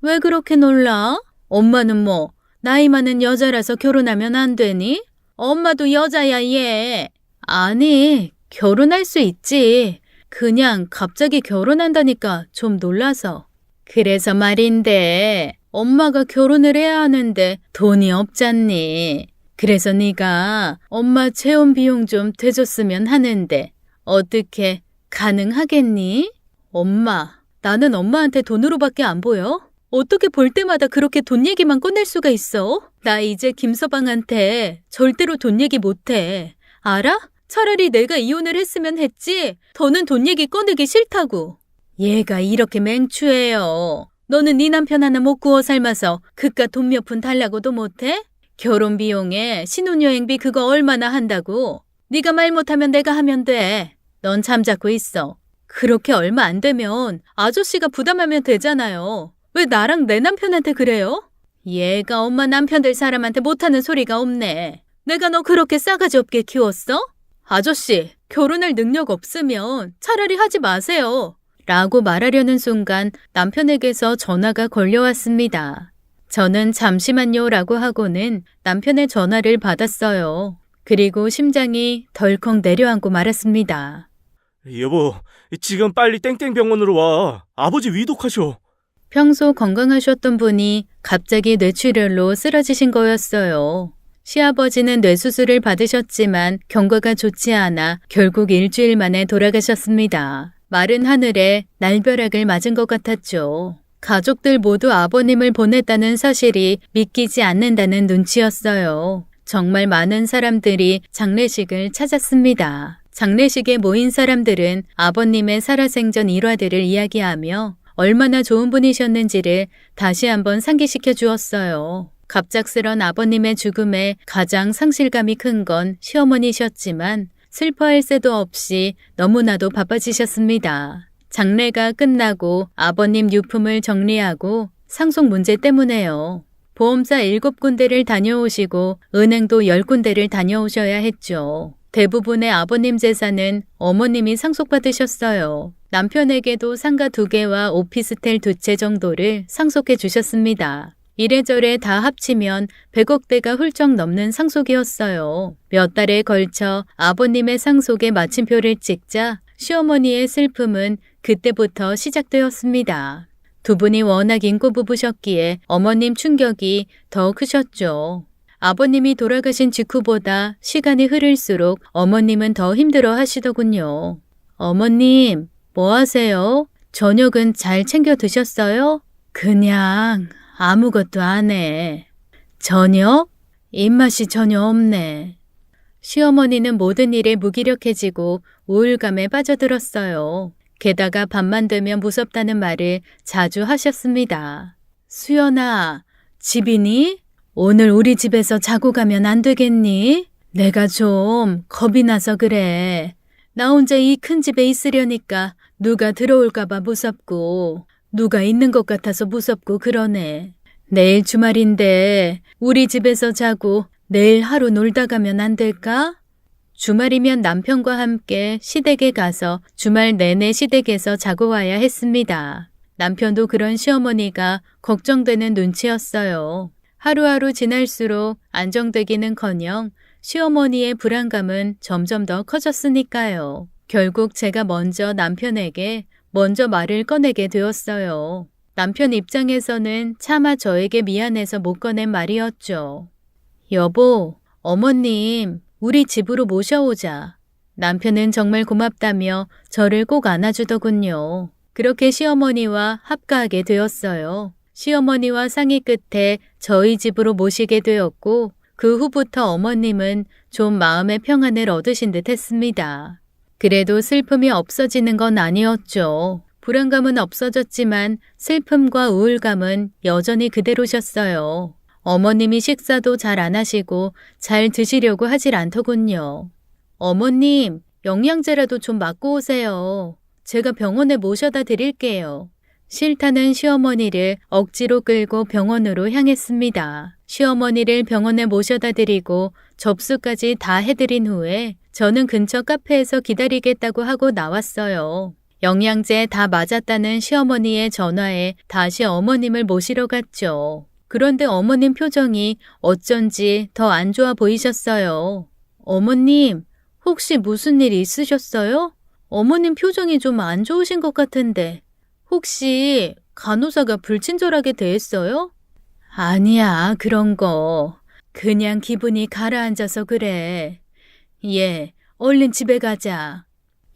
왜 그렇게 놀라? 엄마는 뭐 나이 많은 여자라서 결혼하면 안 되니? 엄마도 여자야 얘. 아니, 결혼할 수 있지. 그냥 갑자기 결혼한다니까 좀 놀라서. 그래서 말인데 엄마가 결혼을 해야 하는데 돈이 없잖니. 그래서 네가 엄마 재혼 비용 좀 대줬으면 하는데 어떻게 가능하겠니? 엄마, 나는 엄마한테 돈으로밖에 안 보여? 어떻게 볼 때마다 그렇게 돈 얘기만 꺼낼 수가 있어? 나 이제 김서방한테 절대로 돈 얘기 못해. 알아? 차라리 내가 이혼을 했으면 했지. 더는 돈 얘기 꺼내기 싫다고. 얘가 이렇게 맹추해요. 너는 네 남편 하나 못 구워 삶아서 그깟 돈 몇 푼 달라고도 못해? 결혼 비용에 신혼여행비 그거 얼마나 한다고? 네가 말 못하면 내가 하면 돼. 넌 잠자고 있어. 그렇게 얼마 안 되면 아저씨가 부담하면 되잖아요. 왜 나랑 내 남편한테 그래요? 얘가 엄마 남편 될 사람한테 못하는 소리가 없네. 내가 너 그렇게 싸가지 없게 키웠어? 아저씨, 결혼할 능력 없으면 차라리 하지 마세요. 라고 말하려는 순간 남편에게서 전화가 걸려왔습니다. 저는 잠시만요 라고 하고는 남편의 전화를 받았어요. 그리고 심장이 덜컥 내려앉고 말았습니다. 여보, 지금 빨리 땡땡병원으로 와. 아버지 위독하셔. 평소 건강하셨던 분이 갑자기 뇌출혈로 쓰러지신 거였어요. 시아버지는 뇌수술을 받으셨지만 경과가 좋지 않아 결국 일주일 만에 돌아가셨습니다. 마른 하늘에 날벼락을 맞은 것 같았죠. 가족들 모두 아버님을 보냈다는 사실이 믿기지 않는다는 눈치였어요. 정말 많은 사람들이 장례식을 찾았습니다. 장례식에 모인 사람들은 아버님의 살아생전 일화들을 이야기하며 얼마나 좋은 분이셨는지를 다시 한번 상기시켜 주었어요. 갑작스런 아버님의 죽음에 가장 상실감이 큰 건 시어머니셨지만 슬퍼할 새도 없이 너무나도 바빠지셨습니다. 장례가 끝나고 아버님 유품을 정리하고 상속 문제 때문에요. 보험사 7군데를 다녀오시고 은행도 10군데를 다녀오셔야 했죠. 대부분의 아버님 재산은 어머님이 상속받으셨어요. 남편에게도 상가 2개와 오피스텔 2채 정도를 상속해 주셨습니다. 이래저래 다 합치면 100억대가 훌쩍 넘는 상속이었어요. 몇 달에 걸쳐 아버님의 상속에 마침표를 찍자 시어머니의 슬픔은 그때부터 시작되었습니다. 두 분이 워낙 인고 부부셨기에 어머님 충격이 더 크셨죠. 아버님이 돌아가신 직후보다 시간이 흐를수록 어머님은 더 힘들어 하시더군요. 어머님, 뭐 하세요? 저녁은 잘 챙겨 드셨어요? 그냥 아무것도 안 해. 저녁? 입맛이 전혀 없네. 시어머니는 모든 일에 무기력해지고 우울감에 빠져들었어요. 게다가 밤만 되면 무섭다는 말을 자주 하셨습니다. 수연아, 집이니? 오늘 우리 집에서 자고 가면 안 되겠니? 내가 좀 겁이 나서 그래. 나 혼자 이 큰 집에 있으려니까 누가 들어올까봐 무섭고 누가 있는 것 같아서 무섭고 그러네. 내일 주말인데 우리 집에서 자고 내일 하루 놀다 가면 안 될까? 주말이면 남편과 함께 시댁에 가서 주말 내내 시댁에서 자고 와야 했습니다. 남편도 그런 시어머니가 걱정되는 눈치였어요. 하루하루 지날수록 안정되기는커녕 시어머니의 불안감은 점점 더 커졌으니까요. 결국 제가 먼저 남편에게 말을 꺼내게 되었어요. 남편 입장에서는 차마 저에게 미안해서 못 꺼낸 말이었죠. 여보, 어머님, 우리 집으로 모셔오자. 남편은 정말 고맙다며 저를 꼭 안아주더군요. 그렇게 시어머니와 합가하게 되었어요. 시어머니와 상의 끝에 저희 집으로 모시게 되었고 그 후부터 어머님은 좀 마음의 평안을 얻으신 듯 했습니다. 그래도 슬픔이 없어지는 건 아니었죠. 불안감은 없어졌지만 슬픔과 우울감은 여전히 그대로셨어요. 어머님이 식사도 잘 안 하시고 잘 드시려고 하질 않더군요. 어머님, 영양제라도 좀 맞고 오세요. 제가 병원에 모셔다 드릴게요. 싫다는 시어머니를 억지로 끌고 병원으로 향했습니다. 시어머니를 병원에 모셔다 드리고 접수까지 다 해드린 후에 저는 근처 카페에서 기다리겠다고 하고 나왔어요. 영양제 다 맞았다는 시어머니의 전화에 다시 어머님을 모시러 갔죠. 그런데 어머님 표정이 어쩐지 더 안 좋아 보이셨어요. 어머님, 혹시 무슨 일 있으셨어요? 어머님 표정이 좀 안 좋으신 것 같은데 혹시 간호사가 불친절하게 대했어요? 아니야, 그런 거. 그냥 기분이 가라앉아서 그래. 예, 얼른 집에 가자.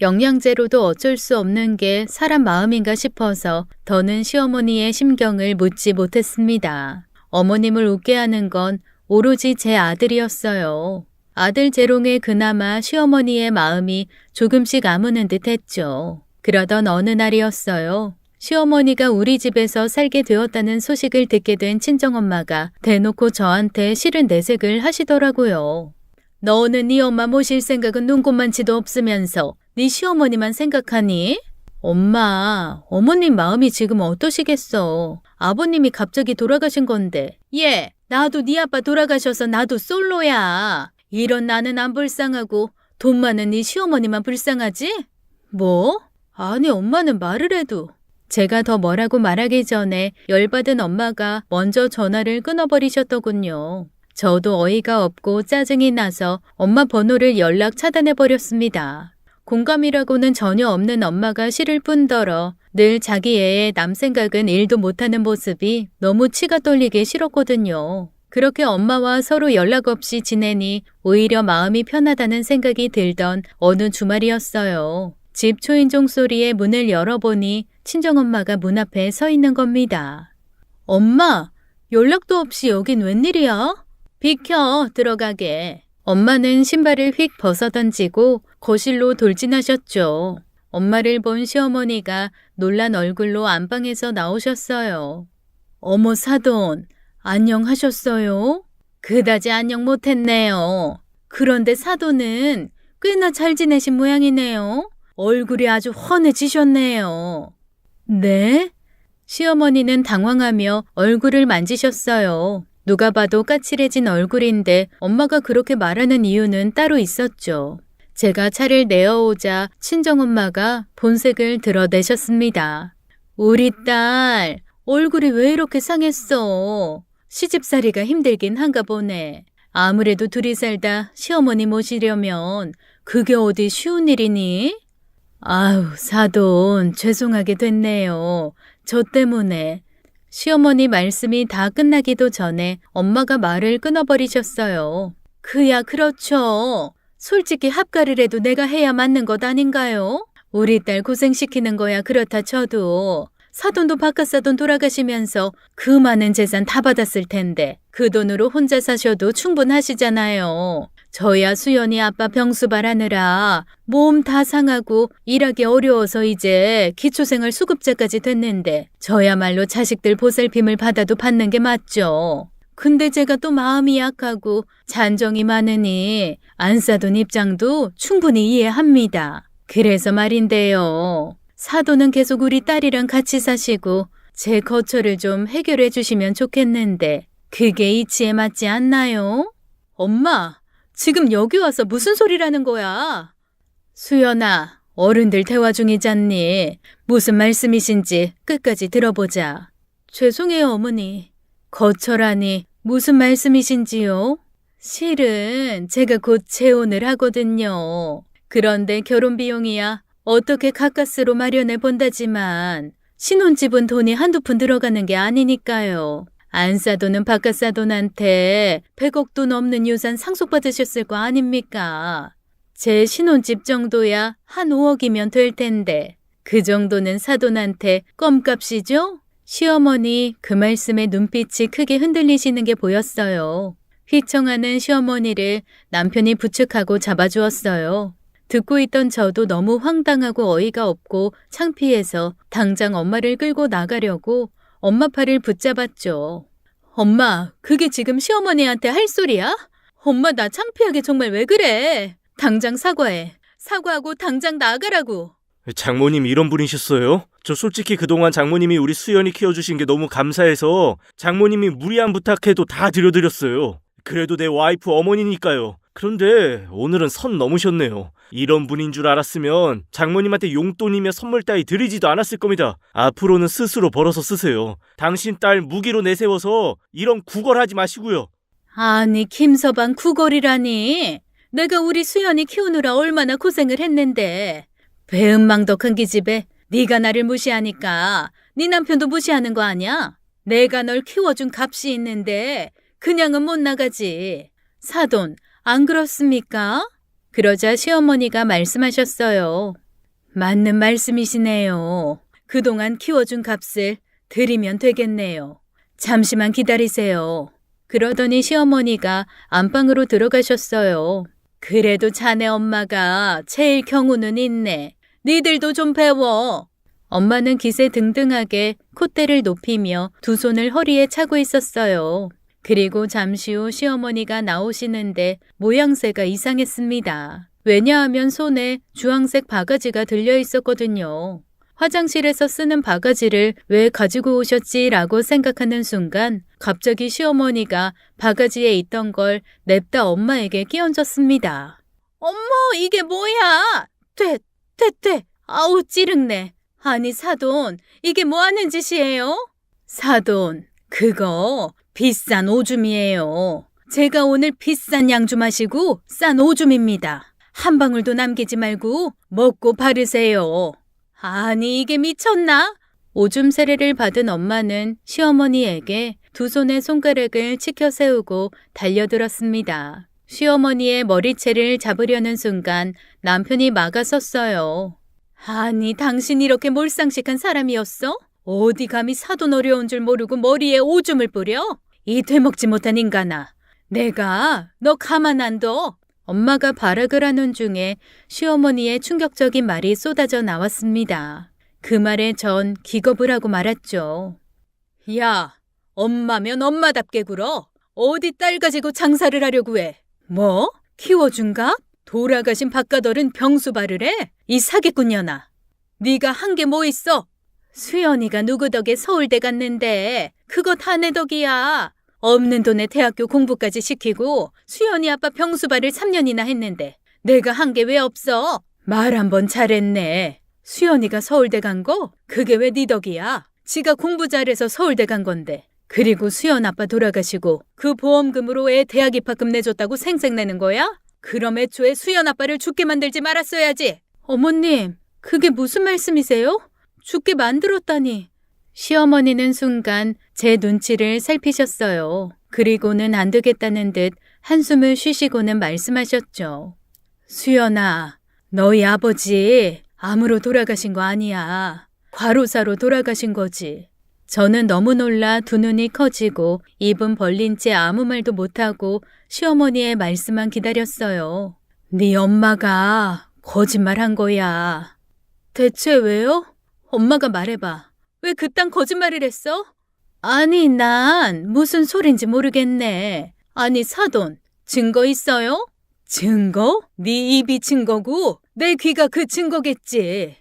영양제로도 어쩔 수 없는 게 사람 마음인가 싶어서 더는 시어머니의 심경을 묻지 못했습니다. 어머님을 웃게 하는 건 오로지 제 아들이었어요. 아들 재롱에 그나마 시어머니의 마음이 조금씩 아무는 듯 했죠. 그러던 어느 날이었어요. 시어머니가 우리 집에서 살게 되었다는 소식을 듣게 된 친정엄마가 대놓고 저한테 싫은 내색을 하시더라고요. 너는 네 엄마 모실 생각은 눈꼽만치도 없으면서 네 시어머니만 생각하니? 엄마, 어머님 마음이 지금 어떠시겠어? 아버님이 갑자기 돌아가신 건데. 예, 나도 네 아빠 돌아가셔서 나도 솔로야. 이런 나는 안 불쌍하고 돈 많은 네 시어머니만 불쌍하지? 뭐? 아니, 엄마는 말을 해도. 제가 더 뭐라고 말하기 전에 열받은 엄마가 먼저 전화를 끊어버리셨더군요. 저도 어이가 없고 짜증이 나서 엄마 번호를 연락 차단해버렸습니다. 공감이라고는 전혀 없는 엄마가 싫을 뿐더러 늘 자기 애의 남 생각은 일도 못하는 모습이 너무 치가 떨리게 싫었거든요. 그렇게 엄마와 서로 연락 없이 지내니 오히려 마음이 편하다는 생각이 들던 어느 주말이었어요. 집 초인종 소리에 문을 열어보니 친정엄마가 문 앞에 서 있는 겁니다. 엄마, 연락도 없이 여긴 웬일이야? 비켜, 들어가게. 엄마는 신발을 휙 벗어던지고 거실로 돌진하셨죠. 엄마를 본 시어머니가 놀란 얼굴로 안방에서 나오셨어요. 어머 사돈, 안녕하셨어요? 그다지 안녕 못했네요. 그런데 사돈은 꽤나 잘 지내신 모양이네요. 얼굴이 아주 훤해지셨네요. 네? 시어머니는 당황하며 얼굴을 만지셨어요. 누가 봐도 까칠해진 얼굴인데 엄마가 그렇게 말하는 이유는 따로 있었죠. 제가 차를 내어오자 친정엄마가 본색을 드러내셨습니다. 우리 딸, 얼굴이 왜 이렇게 상했어? 시집살이가 힘들긴 한가 보네. 아무래도 둘이 살다 시어머니 모시려면 그게 어디 쉬운 일이니? 아우, 사돈, 죄송하게 됐네요. 저 때문에. 시어머니 말씀이 다 끝나기도 전에 엄마가 말을 끊어버리셨어요. 그야 그렇죠. 솔직히 합가를 해도 내가 해야 맞는 것 아닌가요? 우리 딸 고생시키는 거야 그렇다 쳐도 사돈도 바깥사돈 돌아가시면서 그 많은 재산 다 받았을 텐데 그 돈으로 혼자 사셔도 충분하시잖아요. 저야 수연이 아빠 병수발하느라 몸 다 상하고 일하기 어려워서 이제 기초생활 수급자까지 됐는데 저야말로 자식들 보살핌을 받아도 받는 게 맞죠. 근데 제가 또 마음이 약하고 잔정이 많으니 안사돈 입장도 충분히 이해합니다. 그래서 말인데요. 사돈은 계속 우리 딸이랑 같이 사시고 제 거처를 좀 해결해 주시면 좋겠는데 그게 이치에 맞지 않나요? 엄마, 지금 여기 와서 무슨 소리라는 거야? 수연아, 어른들 대화 중이잖니. 무슨 말씀이신지 끝까지 들어보자. 죄송해요, 어머니. 거절하니 무슨 말씀이신지요? 실은 제가 곧 재혼을 하거든요. 그런데 결혼 비용이야 어떻게 가까스로 마련해 본다지만 신혼집은 돈이 한두 푼 들어가는 게 아니니까요. 안사돈은 바깥사돈한테 100억도 넘는 유산 상속받으셨을 거 아닙니까? 제 신혼집 정도야 한 5억이면 될 텐데 그 정도는 사돈한테 껌값이죠? 시어머니 그 말씀에 눈빛이 크게 흔들리시는 게 보였어요. 휘청하는 시어머니를 남편이 부축하고 잡아주었어요. 듣고 있던 저도 너무 황당하고 어이가 없고 창피해서 당장 엄마를 끌고 나가려고 엄마 팔을 붙잡았죠. 엄마, 그게 지금 시어머니한테 할 소리야? 엄마 나 창피하게 정말 왜 그래? 당장 사과해. 사과하고 당장 나가라고. 장모님 이런 분이셨어요? 저 솔직히 그동안 장모님이 우리 수연이 키워주신 게 너무 감사해서 장모님이 무리한 부탁해도 다 드려드렸어요. 그래도 내 와이프 어머니니까요. 그런데 오늘은 선 넘으셨네요. 이런 분인 줄 알았으면 장모님한테 용돈이며 선물 따위 드리지도 않았을 겁니다. 앞으로는 스스로 벌어서 쓰세요. 당신 딸 무기로 내세워서 이런 구걸하지 마시고요. 아니 김서방 구걸이라니. 내가 우리 수연이 키우느라 얼마나 고생을 했는데. 배은망덕한 기집애 네가 나를 무시하니까 네 남편도 무시하는 거 아니야? 내가 널 키워준 값이 있는데 그냥은 못 나가지. 사돈 안 그렇습니까? 그러자 시어머니가 말씀하셨어요. 맞는 말씀이시네요. 그동안 키워준 값을 드리면 되겠네요. 잠시만 기다리세요. 그러더니 시어머니가 안방으로 들어가셨어요. 그래도 자네 엄마가 제일 경우는 있네. 니들도 좀 배워. 엄마는 기세등등하게 콧대를 높이며 두 손을 허리에 차고 있었어요. 그리고 잠시 후 시어머니가 나오시는데 모양새가 이상했습니다. 왜냐하면 손에 주황색 바가지가 들려 있었거든요. 화장실에서 쓰는 바가지를 왜 가지고 오셨지라고 생각하는 순간 갑자기 시어머니가 바가지에 있던 걸 냅다 엄마에게 끼얹었습니다. 어머 이게 뭐야? 돼. 아우 찌릉내. 아니 사돈 이게 뭐 하는 짓이에요? 사돈 그거 비싼 오줌이에요. 제가 오늘 비싼 양주 마시고 싼 오줌입니다. 한 방울도 남기지 말고 먹고 바르세요. 아니 이게 미쳤나? 오줌 세례를 받은 엄마는 시어머니에게 두 손의 손가락을 치켜 세우고 달려들었습니다. 시어머니의 머리채를 잡으려는 순간 남편이 막아섰어요. 아니 당신 이렇게 몰상식한 사람이었어? 어디 감히 사돈 어려운 줄 모르고 머리에 오줌을 뿌려? 이 되먹지 못한 인간아. 내가 너 가만 안 둬. 엄마가 발악을 하는 중에 시어머니의 충격적인 말이 쏟아져 나왔습니다. 그 말에 전 기겁을 하고 말았죠. 야, 엄마면 엄마답게 굴어. 어디 딸 가지고 장사를 하려고 해. 뭐? 키워준가? 돌아가신 바깥어른 병수발을 해? 이 사기꾼년아. 네가 한 게 뭐 있어? 수연이가 누구 덕에 서울대 갔는데 그거 다 내 덕이야. 없는 돈에 대학교 공부까지 시키고 수연이 아빠 병수발을 3년이나 했는데 내가 한 게 왜 없어? 말 한번 잘했네. 수연이가 서울대 간 거? 그게 왜 네 덕이야? 지가 공부 잘해서 서울대 간 건데. 그리고 수연 아빠 돌아가시고 그 보험금으로 애 대학 입학금 내줬다고 생색내는 거야? 그럼 애초에 수연 아빠를 죽게 만들지 말았어야지. 어머님, 그게 무슨 말씀이세요? 죽게 만들었다니. 시어머니는 순간 제 눈치를 살피셨어요. 그리고는 안 되겠다는 듯 한숨을 쉬시고는 말씀하셨죠. 수연아, 너희 아버지 암으로 돌아가신 거 아니야. 과로사로 돌아가신 거지. 저는 너무 놀라 두 눈이 커지고 입은 벌린 채 아무 말도 못하고 시어머니의 말씀만 기다렸어요. 네 엄마가 거짓말한 거야. 대체 왜요? 엄마가 말해봐. 왜 그딴 거짓말을 했어? 아니 난 무슨 소린지 모르겠네. 아니 사돈, 증거 있어요? 증거? 네 입이 증거고 내 귀가 그 증거겠지.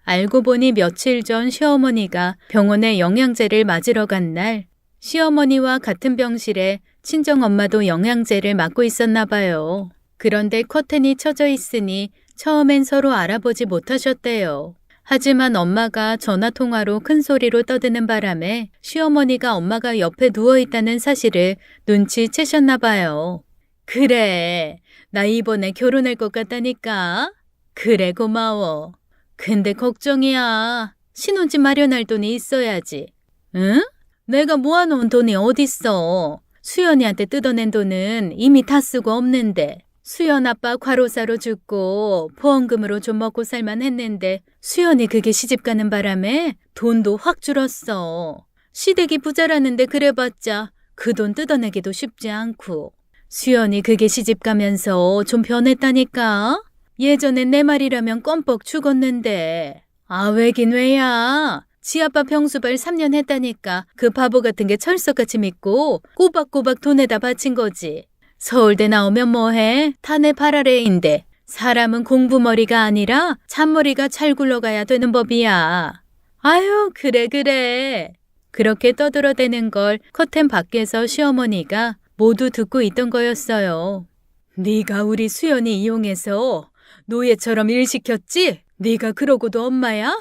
알고 보니 며칠 전 시어머니가 병원에 영양제를 맞으러 간 날 시어머니와 같은 병실에 친정엄마도 영양제를 맞고 있었나 봐요. 그런데 커튼이 쳐져 있으니 처음엔 서로 알아보지 못하셨대요. 하지만 엄마가 전화통화로 큰 소리로 떠드는 바람에 시어머니가 엄마가 옆에 누워있다는 사실을 눈치채셨나 봐요. 그래, 나 이번에 결혼할 것 같다니까. 그래, 고마워. 근데 걱정이야. 신혼집 마련할 돈이 있어야지. 응? 내가 모아놓은 돈이 어딨어. 수연이한테 뜯어낸 돈은 이미 다 쓰고 없는데. 수연 아빠 과로사로 죽고 보험금으로 좀 먹고 살만 했는데 수연이 그게 시집가는 바람에 돈도 확 줄었어. 시댁이 부자라는데 그래봤자 그 돈 뜯어내기도 쉽지 않고. 수연이 그게 시집가면서 좀 변했다니까. 예전엔 내 말이라면 껌뻑 죽었는데. 아, 왜긴 왜야. 지 아빠 병수발 3년 했다니까 그 바보 같은 게 철석같이 믿고 꼬박꼬박 돈에다 바친 거지. 서울대 나오면 뭐해? 다 내 발 아래인데 사람은 공부머리가 아니라 잔머리가 잘 굴러가야 되는 법이야. 아유, 그래. 그렇게 떠들어대는 걸 커튼 밖에서 시어머니가 모두 듣고 있던 거였어요. 네가 우리 수연이 이용해서 노예처럼 일 시켰지? 네가 그러고도 엄마야?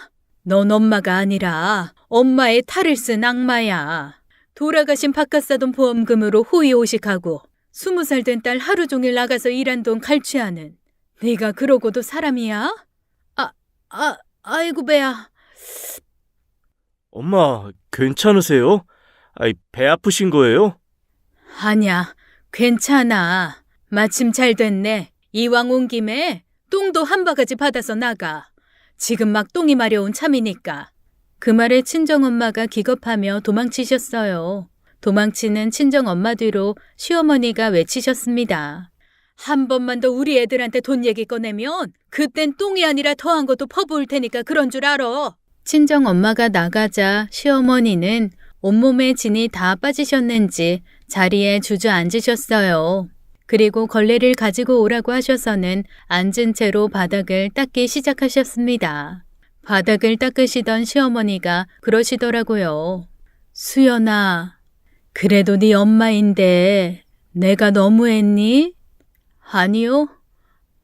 넌 엄마가 아니라 엄마의 탈을 쓴 악마야. 돌아가신 바깥사돈 보험금으로 호의호식하고 20살 된 딸 하루 종일 나가서 일한 돈 갈취하는 네가 그러고도 사람이야? 아이고 배야. 엄마, 괜찮으세요? 배 아프신 거예요? 아니야, 괜찮아. 마침 잘 됐네. 이왕 온 김에 똥도 한 바가지 받아서 나가. 지금 막 똥이 마려운 참이니까. 그 말에 친정엄마가 기겁하며 도망치셨어요. 도망치는 친정엄마 뒤로 시어머니가 외치셨습니다. 한 번만 더 우리 애들한테 돈 얘기 꺼내면 그땐 똥이 아니라 더한 것도 퍼부을 테니까 그런 줄 알아. 친정엄마가 나가자 시어머니는 온몸에 진이 다 빠지셨는지 자리에 주저앉으셨어요. 그리고 걸레를 가지고 오라고 하셔서는 앉은 채로 바닥을 닦기 시작하셨습니다. 바닥을 닦으시던 시어머니가 그러시더라고요. 수연아, 그래도 네 엄마인데 내가 너무했니? 아니요.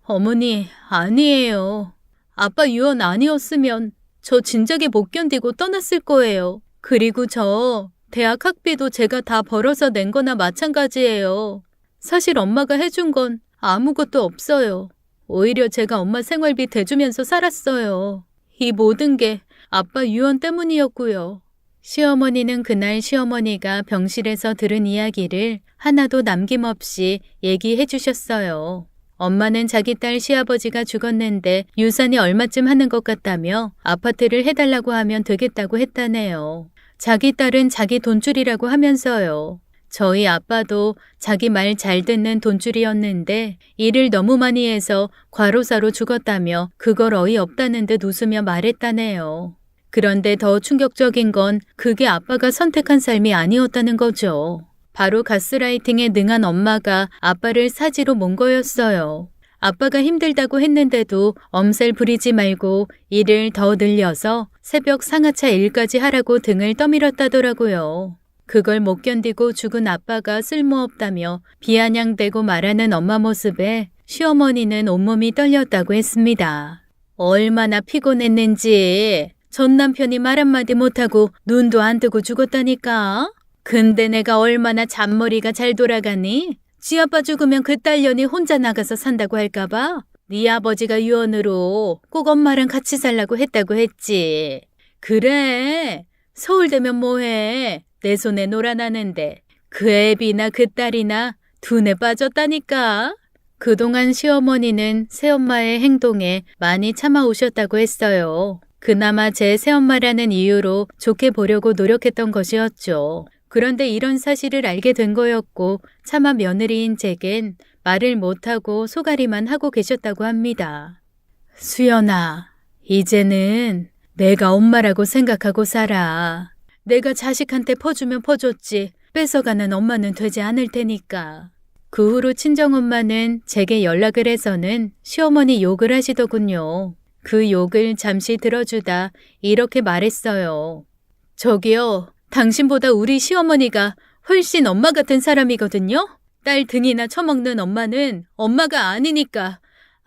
어머니, 아니에요. 아빠 유언 아니었으면 저 진작에 못 견디고 떠났을 거예요. 그리고 저 대학 학비도 제가 다 벌어서 낸 거나 마찬가지예요. 사실 엄마가 해준 건 아무것도 없어요. 오히려 제가 엄마 생활비 대주면서 살았어요. 이 모든 게 아빠 유언 때문이었고요. 시어머니는 그날 시어머니가 병실에서 들은 이야기를 하나도 남김없이 얘기해 주셨어요. 엄마는 자기 딸 시아버지가 죽었는데 유산이 얼마쯤 하는 것 같다며 아파트를 해달라고 하면 되겠다고 했다네요. 자기 딸은 자기 돈줄이라고 하면서요. 저희 아빠도 자기 말 잘 듣는 돈줄이었는데 일을 너무 많이 해서 과로사로 죽었다며 그걸 어이없다는 듯 웃으며 말했다네요. 그런데 더 충격적인 건 그게 아빠가 선택한 삶이 아니었다는 거죠. 바로 가스라이팅에 능한 엄마가 아빠를 사지로 몬 거였어요. 아빠가 힘들다고 했는데도 엄살 부리지 말고 일을 더 늘려서 새벽 상하차 일까지 하라고 등을 떠밀었다더라고요. 그걸 못 견디고 죽은 아빠가 쓸모없다며 비아냥대고 말하는 엄마 모습에 시어머니는 온몸이 떨렸다고 했습니다. 얼마나 피곤했는지 전 남편이 말 한마디 못하고 눈도 안 뜨고 죽었다니까. 근데 내가 얼마나 잔머리가 잘 돌아가니? 지 아빠 죽으면 그 딸년이 혼자 나가서 산다고 할까봐 네 아버지가 유언으로 꼭 엄마랑 같이 살라고 했다고 했지. 그래, 서울대면 뭐해. 내 손에 놀아나는데 그 애비나 그 딸이나 둔에 빠졌다니까. 그동안 시어머니는 새엄마의 행동에 많이 참아오셨다고 했어요. 그나마 제 새엄마라는 이유로 좋게 보려고 노력했던 것이었죠. 그런데 이런 사실을 알게 된 거였고 차마 며느리인 제겐 말을 못하고 소가리만 하고 계셨다고 합니다. 수연아, 이제는 내가 엄마라고 생각하고 살아. 내가 자식한테 퍼주면 퍼줬지 뺏어가는 엄마는 되지 않을 테니까. 그 후로 친정엄마는 제게 연락을 해서는 시어머니 욕을 하시더군요. 그 욕을 잠시 들어주다 이렇게 말했어요. 저기요, 당신보다 우리 시어머니가 훨씬 엄마 같은 사람이거든요? 딸 등이나 처먹는 엄마는 엄마가 아니니까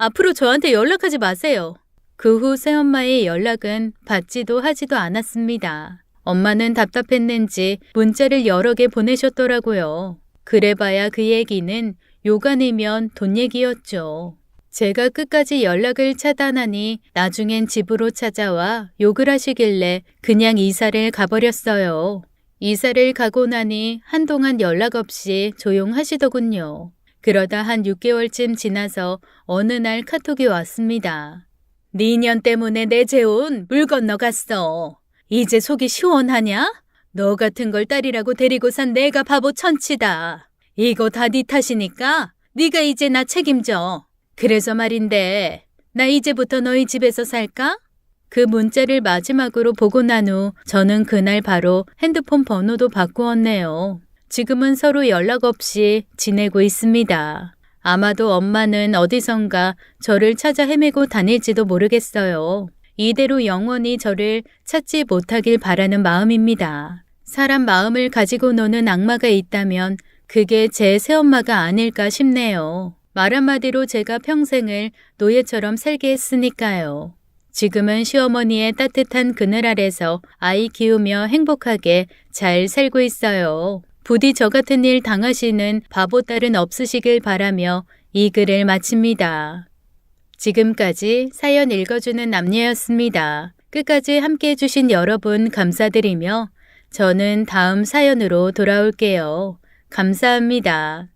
앞으로 저한테 연락하지 마세요. 그 후 새엄마의 연락은 받지도 하지도 않았습니다. 엄마는 답답했는지 문자를 여러 개 보내셨더라고요. 그래봐야 그 얘기는 요간이면 돈 얘기였죠. 제가 끝까지 연락을 차단하니 나중엔 집으로 찾아와 욕을 하시길래 그냥 이사를 가버렸어요. 이사를 가고 나니 한동안 연락 없이 조용하시더군요. 그러다 한 6개월쯤 지나서 어느 날 카톡이 왔습니다. 네 년 때문에 내 재혼 물 건너갔어. 이제 속이 시원하냐? 너 같은 걸 딸이라고 데리고 산 내가 바보 천치다. 이거 다 네 탓이니까 네가 이제 나 책임져. 그래서 말인데 나 이제부터 너희 집에서 살까? 그 문자를 마지막으로 보고 난 후 저는 그날 바로 핸드폰 번호도 바꾸었네요. 지금은 서로 연락 없이 지내고 있습니다. 아마도 엄마는 어디선가 저를 찾아 헤매고 다닐지도 모르겠어요. 이대로 영원히 저를 찾지 못하길 바라는 마음입니다. 사람 마음을 가지고 노는 악마가 있다면 그게 제 새엄마가 아닐까 싶네요. 말 한마디로 제가 평생을 노예처럼 살게 했으니까요. 지금은 시어머니의 따뜻한 그늘 아래서 아이 키우며 행복하게 잘 살고 있어요. 부디 저 같은 일 당하시는 바보 딸은 없으시길 바라며 이 글을 마칩니다. 지금까지 사연 읽어주는 남녀였습니다. 끝까지 함께 해주신 여러분 감사드리며 저는 다음 사연으로 돌아올게요. 감사합니다.